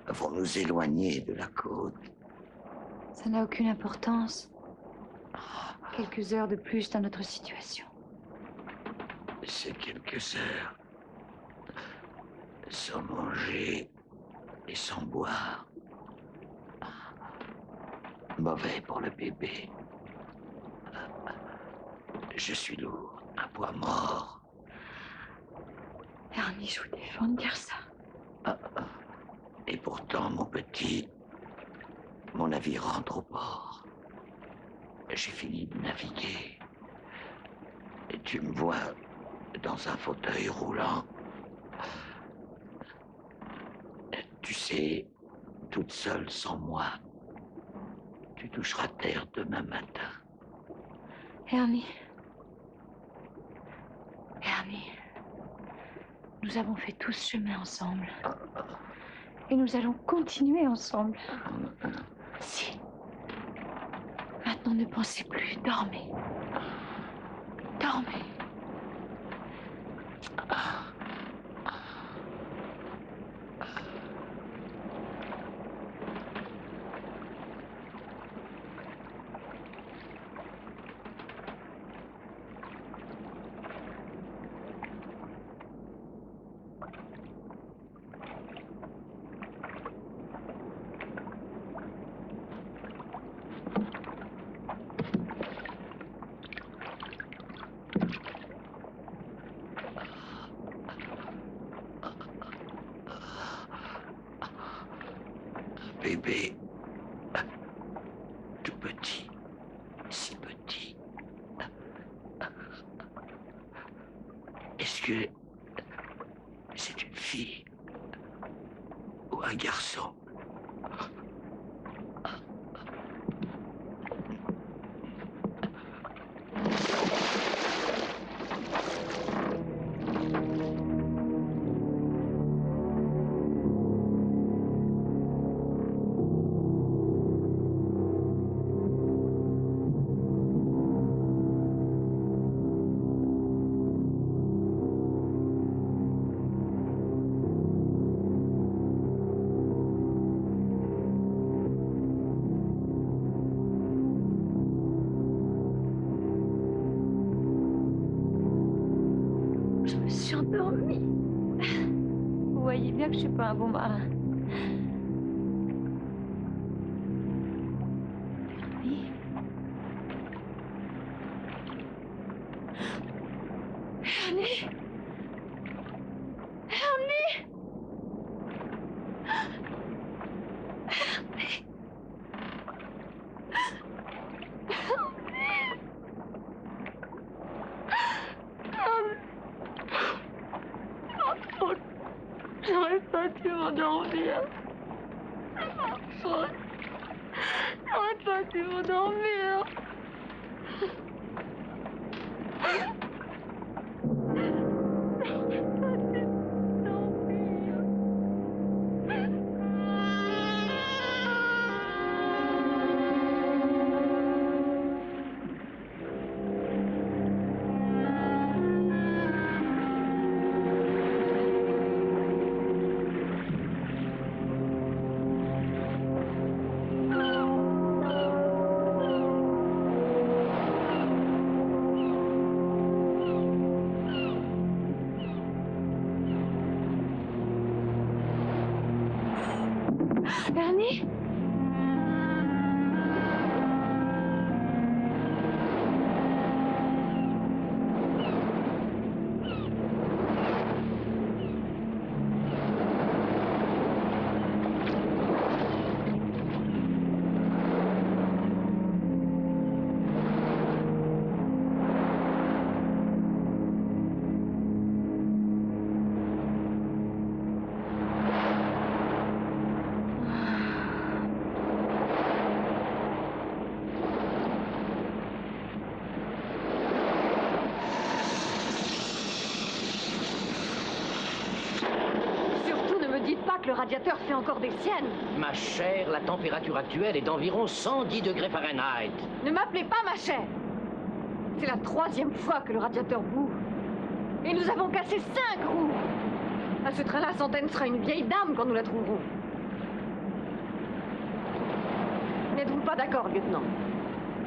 vont nous éloigner de la côte. Ça n'a aucune importance. Quelques heures de plus dans notre situation. C'est quelques heures. Sans manger et sans boire. Mauvais pour le bébé. Je suis lourd, un poids mort. Bernie, je vous défends de dire ça. Et pourtant, mon petit, mon navire rentre au port. J'ai fini de naviguer. Et tu me vois dans un fauteuil roulant. Tu sais, toute seule sans moi, tu toucheras terre demain matin. Bernie, nous avons fait tout ce chemin ensemble. Et nous allons continuer ensemble. Si. Maintenant, ne pensez plus. Dormez. Dormez. bébé, tout petit, si petit. Est-ce que c'est une fille ou un garçon? Je me suis endormie. Vous voyez bien que je suis pas un bon marin. Ernie. Ernie. Ernie. Ernie. J'aurais pas dû m'endormir. C'est ma faute. J'aurais pas dû m'endormir. Ernie? Dites pas que le radiateur fait encore des siennes. Ma chère, la température actuelle est d'environ 110 degrés Fahrenheit. Ne m'appelez pas ma chère. C'est la 3e fois que le radiateur boue. Et nous avons cassé 5 roues. À ce train-là, Centaine sera une vieille dame quand nous la trouverons. N'êtes-vous pas d'accord, lieutenant?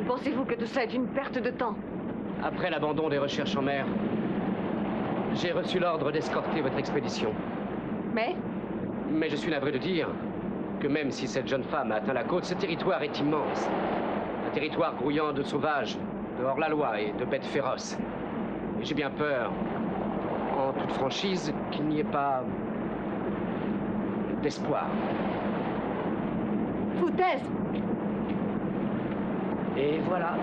Pensez-vous que tout ça est une perte de temps? Après l'abandon des recherches en mer, j'ai reçu l'ordre d'escorter votre expédition. Mais je suis navré de dire que même si cette jeune femme a atteint la côte, ce territoire est immense. Un territoire grouillant de sauvages, de hors-la-loi et de bêtes féroces. Et j'ai bien peur, en toute franchise, qu'il n'y ait pas d'espoir. Foutaise! Et voilà.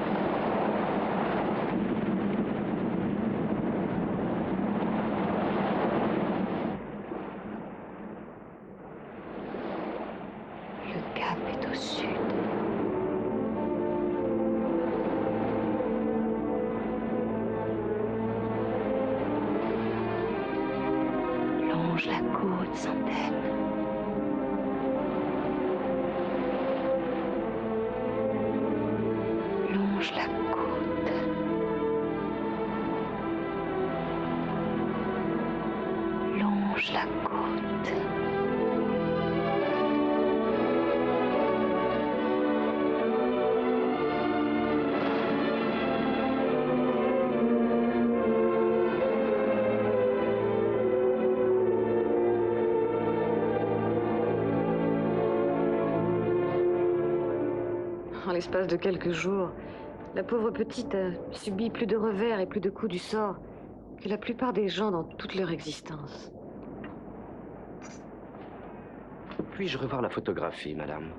Le cap est au sud. Longe la côte, Centaine. Longe la côte. Longe la côte. En l'espace de quelques jours, la pauvre petite a subi plus de revers et plus de coups du sort que la plupart des gens dans toute leur existence. Puis-je revoir la photographie, madame?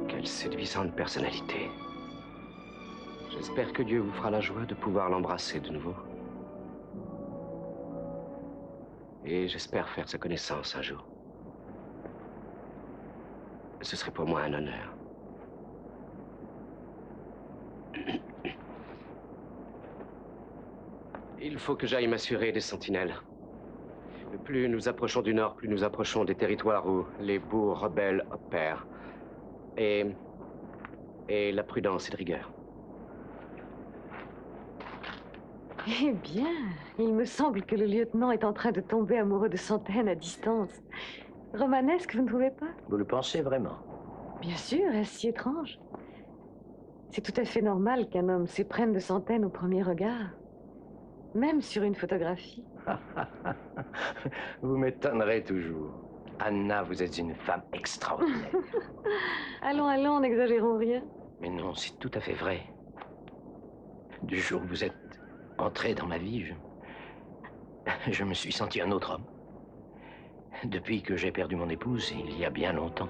Quelle séduisante personnalité. J'espère que Dieu vous fera la joie de pouvoir l'embrasser de nouveau. Et j'espère faire sa connaissance un jour. Ce serait pour moi un honneur. Il faut que j'aille m'assurer des sentinelles. Plus nous approchons du nord, plus nous approchons des territoires où les bourgs rebelles opèrent. Et la prudence et de rigueur. Eh bien, il me semble que le lieutenant est en train de tomber amoureux de Centaine à distance. Romanesque, vous ne trouvez pas? Vous le pensez vraiment? Bien sûr, est-ce si étrange? C'est tout à fait normal qu'un homme s'éprenne de Centaine au premier regard. Même sur une photographie. Vous m'étonnerez toujours. Anna, vous êtes une femme extraordinaire. Allons, allons, n'exagérons rien. Mais non, c'est tout à fait vrai. Du jour où vous êtes entré dans ma vie, je me suis senti un autre homme. Depuis que j'ai perdu mon épouse, il y a bien longtemps,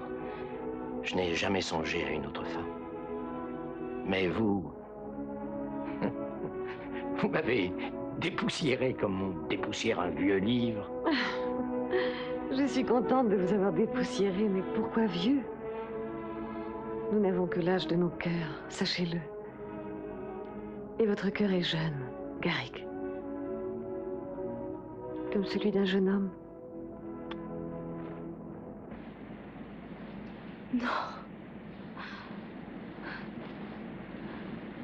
je n'ai jamais songé à une autre femme. Mais vous... vous m'avez dépoussiéré comme on dépoussière un vieux livre. Je suis contente de vous avoir dépoussiéré, mais pourquoi vieux? Nous n'avons que l'âge de nos cœurs, sachez-le. Et votre cœur est jeune, Garrick. Comme celui d'un jeune homme. Non.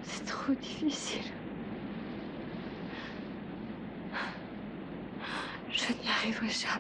C'est trop difficile. Je n'y arriverai jamais.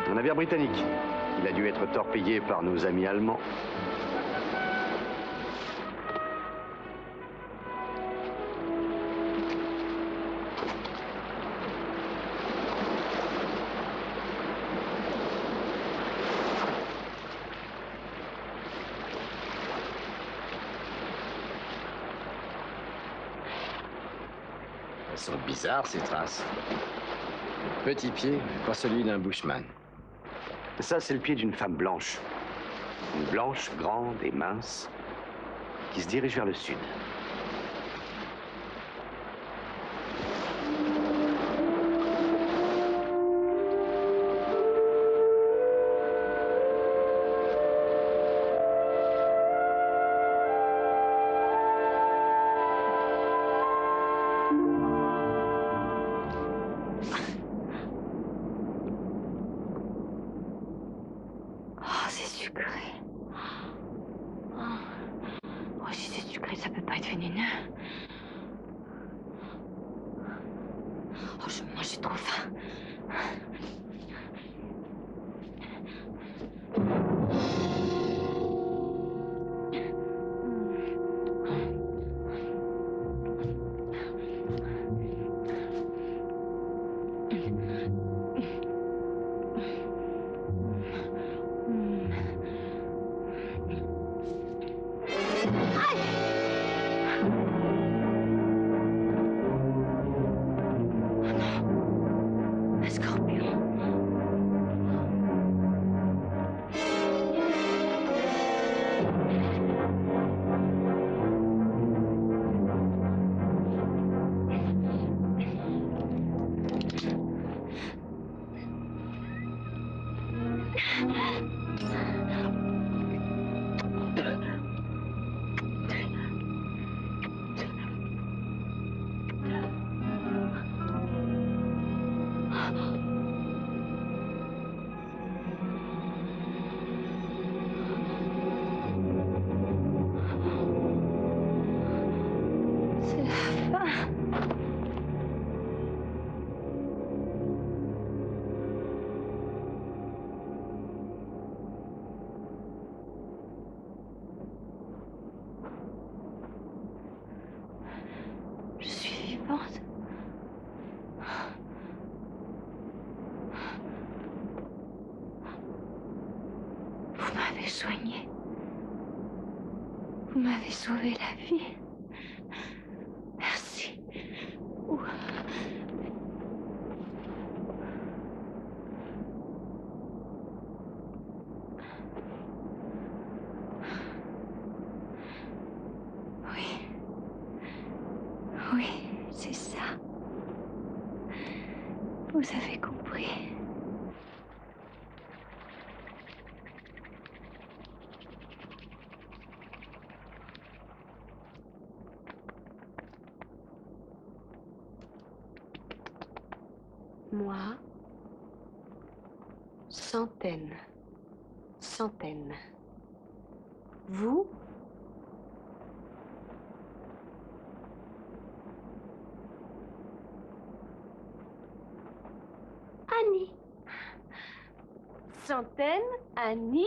Un navire britannique. Il a dû être torpillé par nos amis allemands. Elles sont bizarres, ces traces. Petit pied, pas celui d'un bushman. Ça, c'est le pied d'une femme blanche. Une blanche, grande et mince, qui se dirige vers le sud. Oh, je j'ai trop faim. Vous m'avez soignée. Vous m'avez sauvé la vie. Merci. Ouh. Oui. Oui, c'est ça. Vous avez compris. Moi, centaines. Vous, Annie. Centaines, Annie.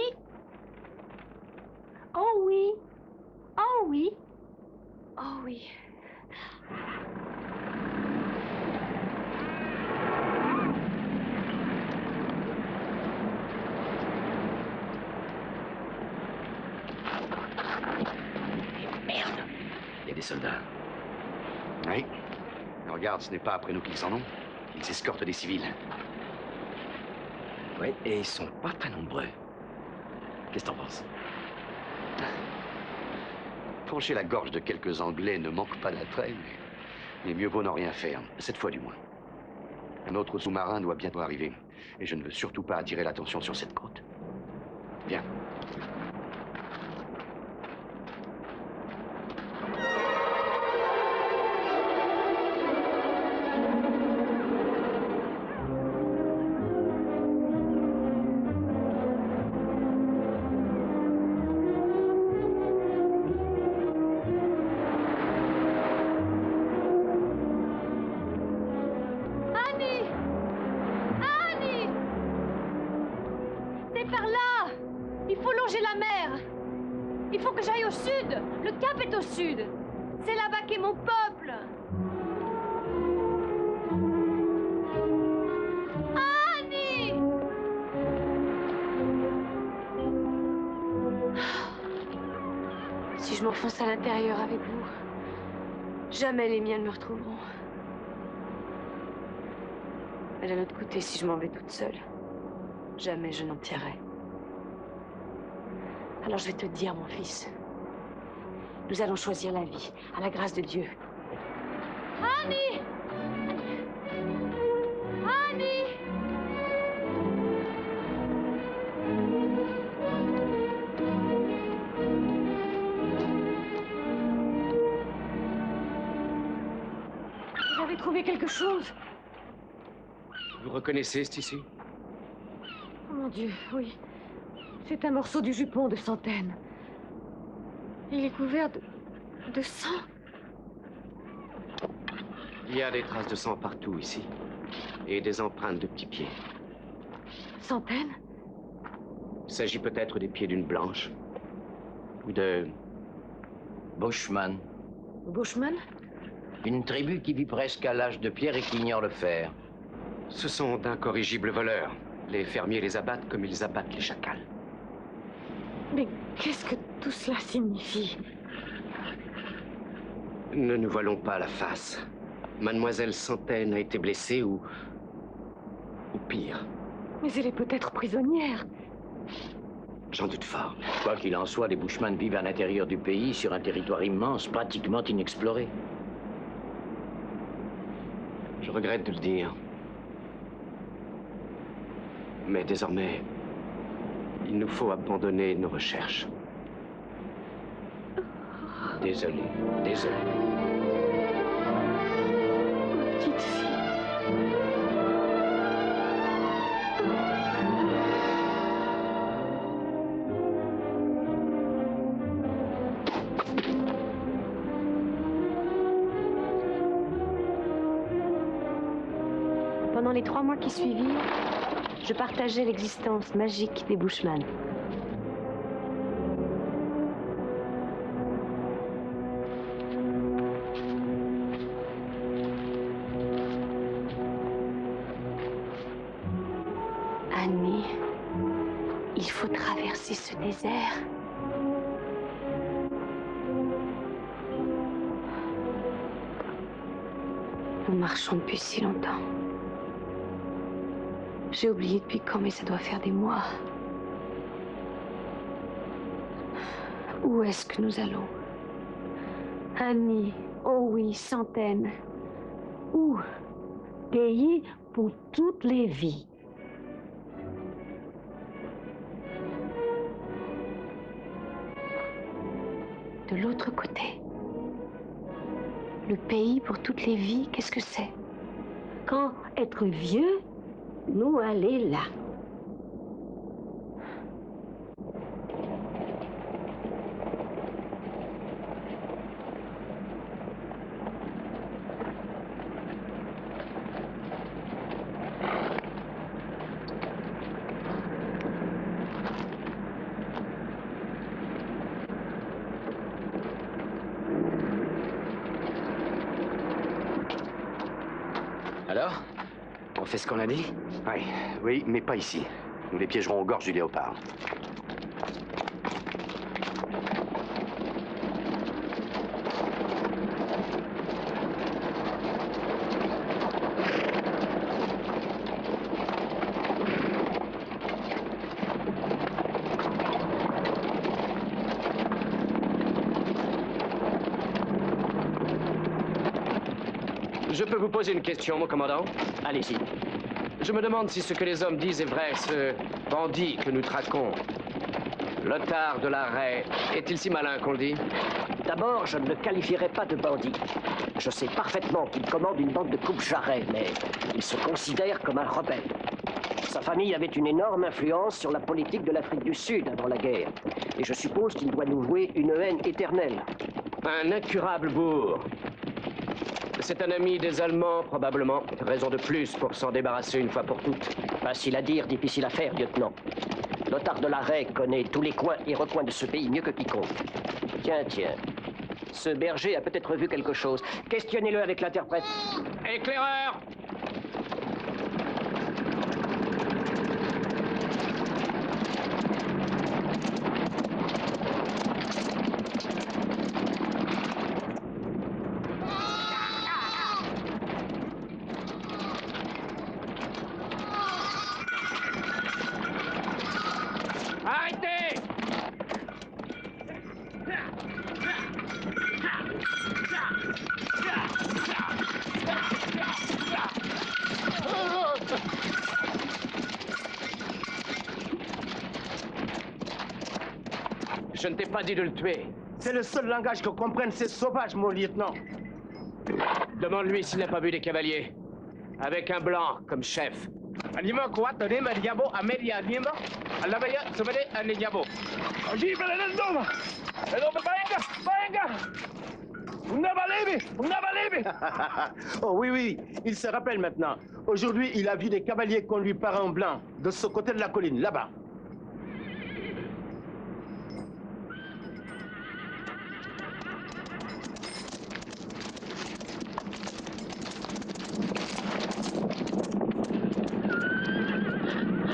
Oh oui. Oh oui. Oh oui. Des soldats. Oui. Mais regarde, ce n'est pas après nous qu'ils s'en ont. Ils escortent des civils. Oui, et ils sont pas très nombreux. Qu'est-ce que t'en penses? Trancher la gorge de quelques Anglais ne manque pas d'attrait, mais mieux vaut n'en rien faire, cette fois du moins. Un autre sous-marin doit bientôt arriver, et je ne veux surtout pas attirer l'attention sur cette côte. Viens. C'est là-bas qu'est mon peuple. Annie! Si je m'enfonce à l'intérieur avec vous, jamais les miens ne me retrouveront. Mais d'un autre côté, si je m'en vais toute seule, jamais je n'en tirerai. Alors je vais te dire, mon fils. Nous allons choisir la vie, à la grâce de Dieu. Annie! Annie! Vous avez trouvé quelque chose? Vous reconnaissez ce tissu? Oh mon Dieu, oui. C'est un morceau du jupon de Centaines. Il est couvert de sang. Il y a des traces de sang partout ici. et des empreintes de petits pieds. Centaines? Il s'agit peut-être des pieds d'une blanche. Ou de... Bushman. Bushman? Une tribu qui vit presque à l'âge de pierre et qui ignore le fer. Ce sont d'incorrigibles voleurs. Les fermiers les abattent comme ils abattent les chacals. Mais qu'est-ce que tout cela signifie? Ne nous voilons pas la face. Mademoiselle Centaine a été blessée ou pire. Mais elle est peut-être prisonnière. J'en doute fort. Quoi qu'il en soit, les Bushmen vivent à l'intérieur du pays, sur un territoire immense, pratiquement inexploré. Je regrette de le dire. Mais désormais, il nous faut abandonner nos recherches. Désolé, désolé. Petite fille. Pendant les 3 mois qui suivirent, je partageais l'existence magique des Bushmen. Annie, il faut traverser ce désert. Nous marchons depuis si longtemps. J'ai oublié depuis quand, mais ça doit faire des mois. Où est-ce que nous allons? Annie, oh oui, Centaine. Où? Pays pour toutes les vies. De l'autre côté. Le pays pour toutes les vies, qu'est-ce que c'est? Quand être vieux, nous aller là. Alors? On fait ce qu'on a dit? Oui, mais pas ici. Nous les piégerons aux gorges du léopard. Je peux vous poser une question, mon commandant? Allez-y. Je me demande si ce que les hommes disent est vrai, ce bandit que nous traquons. Lothar de la Raie, est-il si malin qu'on le dit? D'abord, je ne le qualifierais pas de bandit. Je sais parfaitement qu'il commande une bande de coupe-jarrets, mais il se considère comme un rebelle. Sa famille avait une énorme influence sur la politique de l'Afrique du Sud avant la guerre. Et je suppose qu'il doit nous vouer une haine éternelle. Un incurable bourg. C'est un ami des Allemands, probablement. Raison de plus pour s'en débarrasser une fois pour toutes. Facile à dire, difficile à faire, lieutenant. Lothar de la Raie connaît tous les coins et recoins de ce pays mieux que quiconque. Tiens. Ce berger a peut-être vu quelque chose. Questionnez-le avec l'interprète. Éclaireur! Arrêtez! Je ne t'ai pas dit de le tuer. C'est le seul langage que comprennent ces sauvages, mon lieutenant. Demande-lui s'il n'a pas vu des cavaliers. Avec un blanc comme chef. Anima kuat tadi Mariabo Ameria Anima. Alabaya sebade Anijabo. Oji belenendoma. Edo venga. Oh oui, oui, il se rappelle maintenant. Aujourd'hui, il a vu des cavaliers conduits par un blanc de ce côté de la colline, là-bas.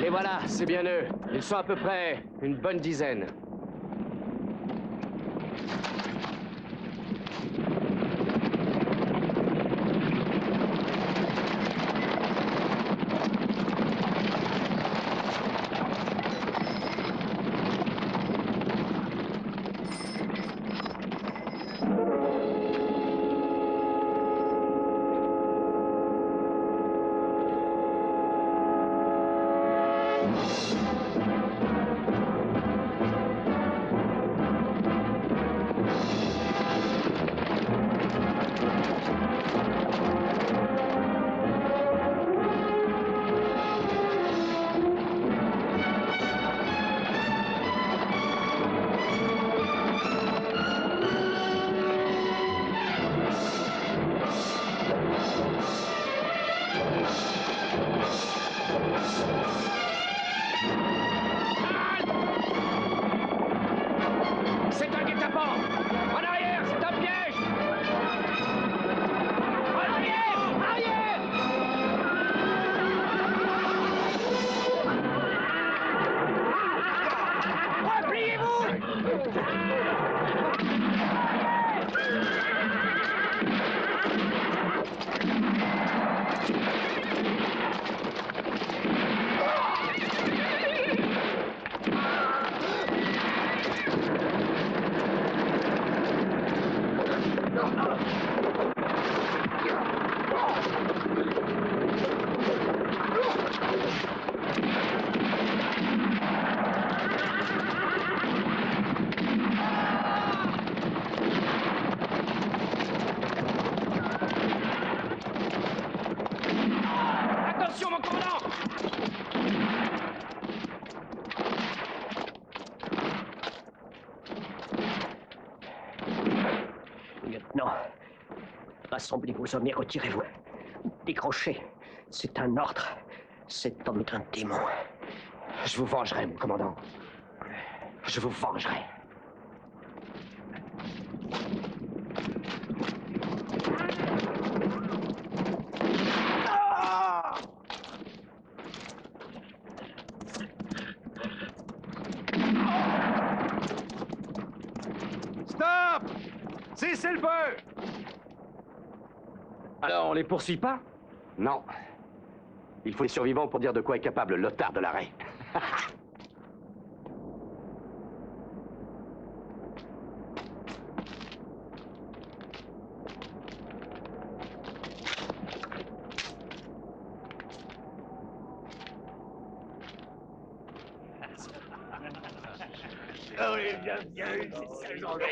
Et voilà, c'est bien eux. Ils sont à peu près une bonne dizaine. C'est un guet-apens! En arrière, c'est un piège! En arrière! Arrière! Attention, mon commandant! Lieutenant, rassemblez vos hommes et retirez-vous. Décrochez. C'est un ordre. Cet homme est un démon. Je vous vengerai, mon commandant. Je vous vengerai. Stop! Cessez le feu! Alors, on les poursuit pas? Non. Il faut les survivants pour dire de quoi est capable Lothar de l'arrêt. Ah oui, bien, bien, c'est ça, j'en ai.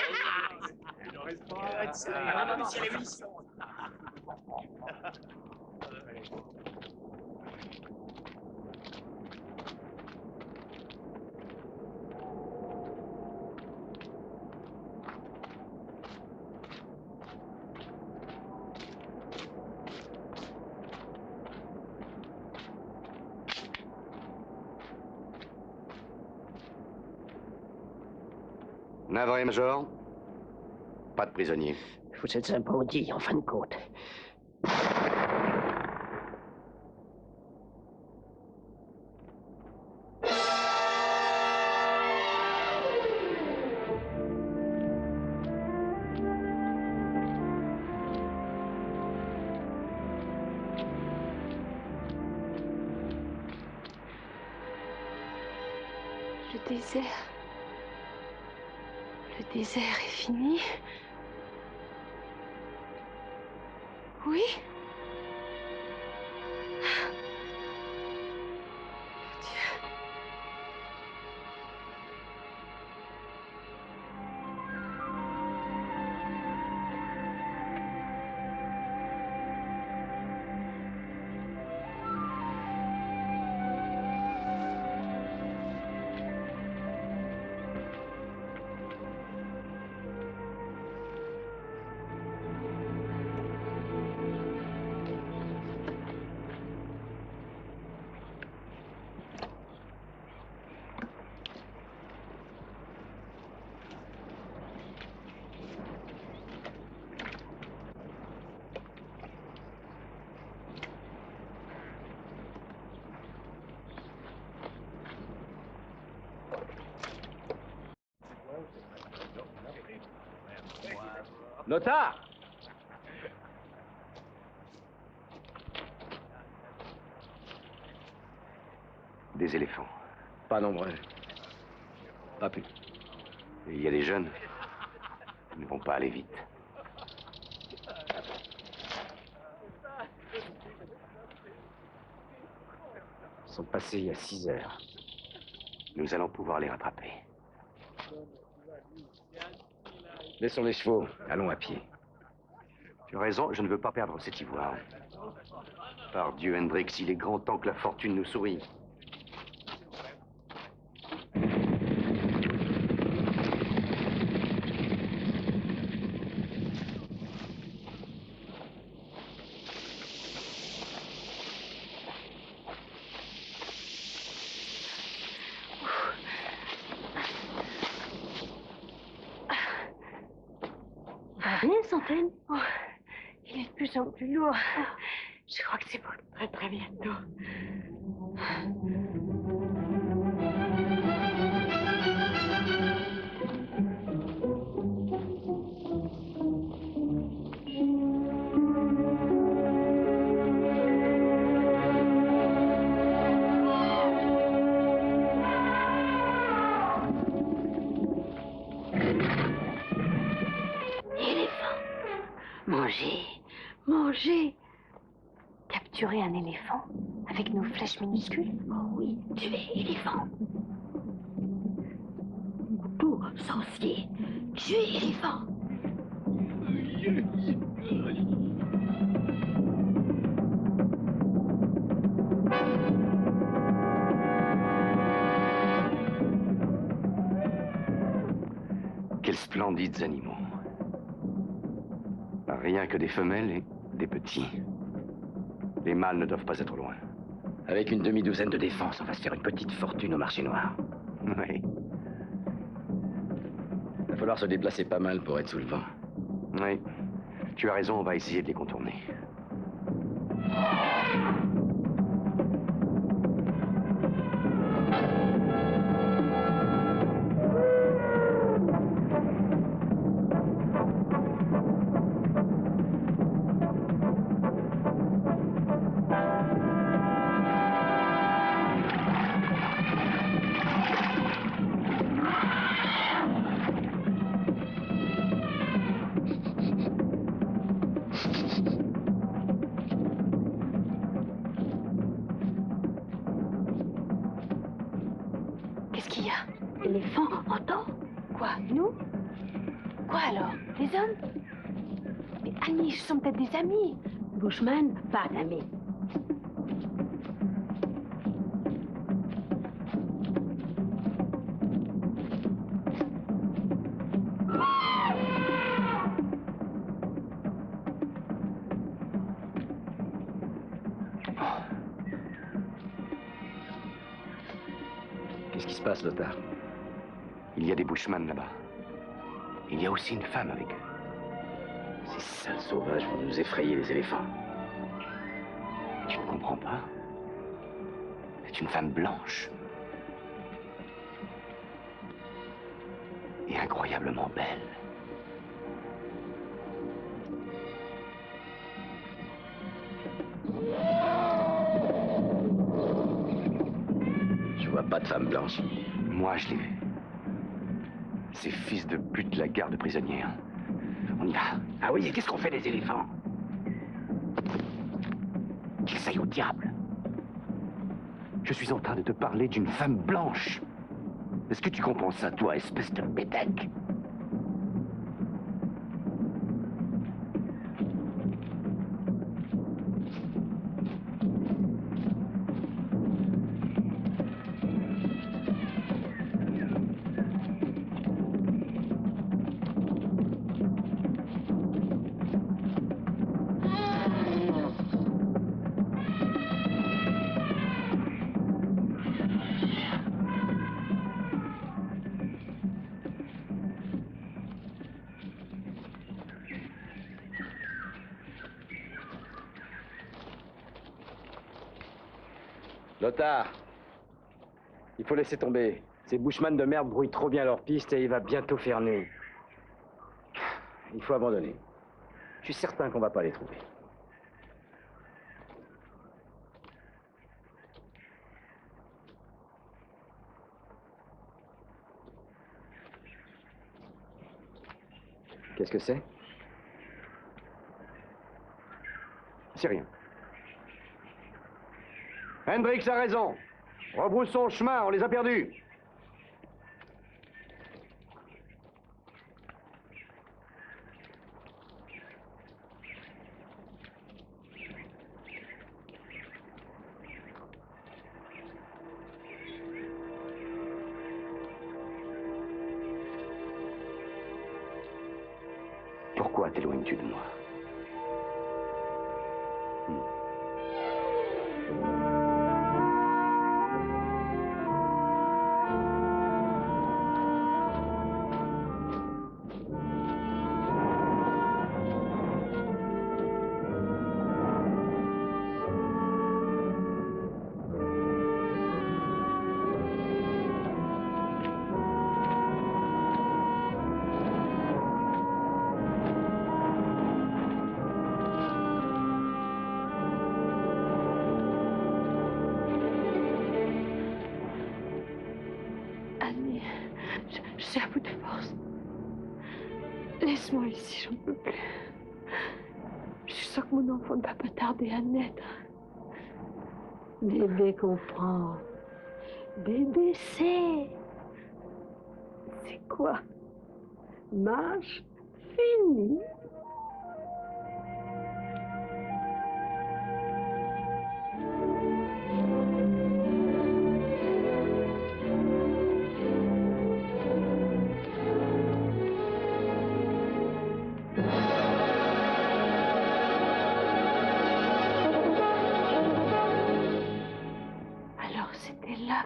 Navré, Major. Pas de prisonniers. Vous êtes un bandit, en fin de compte. Le désert. Le désert est fini. Oui. Lothar! Des éléphants. Pas nombreux. Pas plus. Et il y a des jeunes. Ils ne vont pas aller vite. Ils sont passés il y a 6 heures. Nous allons pouvoir les rattraper. Laissons les chevaux. Allons à pied. Tu as raison, je ne veux pas perdre cet ivoire. Par Dieu, Hendrix, il est grand temps que la fortune nous sourie. Va bien, Centaine? Oh, il est de plus en plus lourd. Je crois que c'est pour très très bientôt. Manger, manger. Capturer un éléphant avec nos flèches minuscules? Oh oui, tuer éléphant. Couteau, sorcier, tuer éléphant. Quels splendides animaux. Rien que des femelles et des petits. Les mâles ne doivent pas être loin. Avec une demi-douzaine de défenses, on va se faire une petite fortune au marché noir. Oui. Il va falloir se déplacer pas mal pour être sous le vent. Oui. Tu as raison, on va essayer de les contourner. Qu'est-ce qu'il y a? L'éléphant entend? Quoi? Nous? Quoi alors? Les hommes? Mais Annie, ce sont peut-être des amis. Bushman, pas d'amis. Qu'est-ce qui se passe, Lothar? Il y a des Bushman là-bas. Il y a aussi une femme avec eux. Ces sales sauvages vont nous effrayer les éléphants. Tu ne comprends pas? C'est une femme blanche. Et incroyablement belle. Je vois pas de femme blanche. Moi, je l'ai vue. Ces fils de pute la gardent prisonnière. On y va. Ah oui, et qu'est-ce qu'on fait des éléphants? Qu'ils aillent au diable. Je suis en train de te parler d'une femme blanche. Est-ce que tu comprends ça, toi, espèce de bédèque? Lothar, il faut laisser tomber. Ces bushman de merde brouillent trop bien leur piste et il va bientôt faire nuit. il faut abandonner. Je suis certain qu'on va pas les trouver. Qu'est-ce que c'est? C'est rien. Hendrix a raison. Rebroussons chemin, on les a perdus. Pourquoi t'éloignes-tu de moi? Je suis à bout de force. Laisse-moi ici, j'en peux plus. Je sens que mon enfant ne va pas tarder à naître. Bébé comprend. Bébé sait. C'est quoi? Marche finie.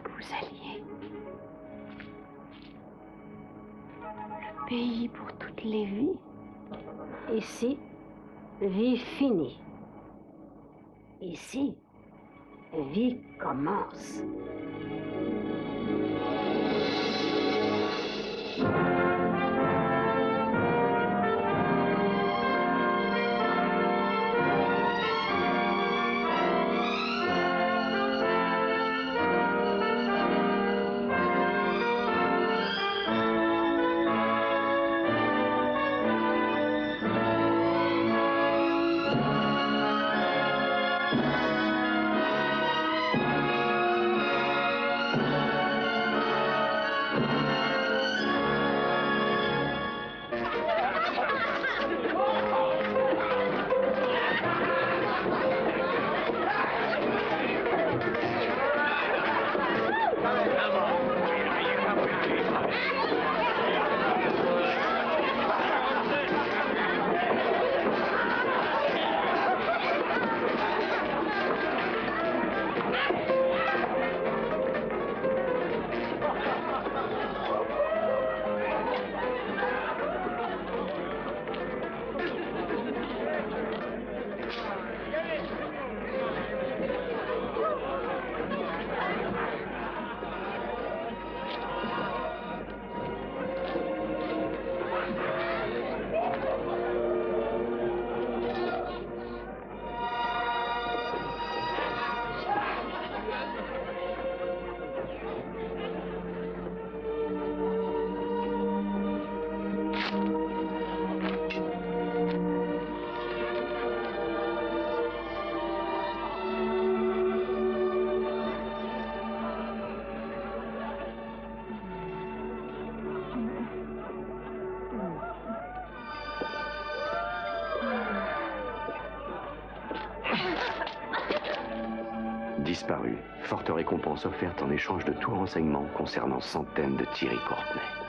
Que vous alliez. Le pays pour toutes les vies. Ici, vie finie. Ici, vie commence. Disparu, forte récompense offerte en échange de tout renseignement concernant centaines de Thierry Courtenay.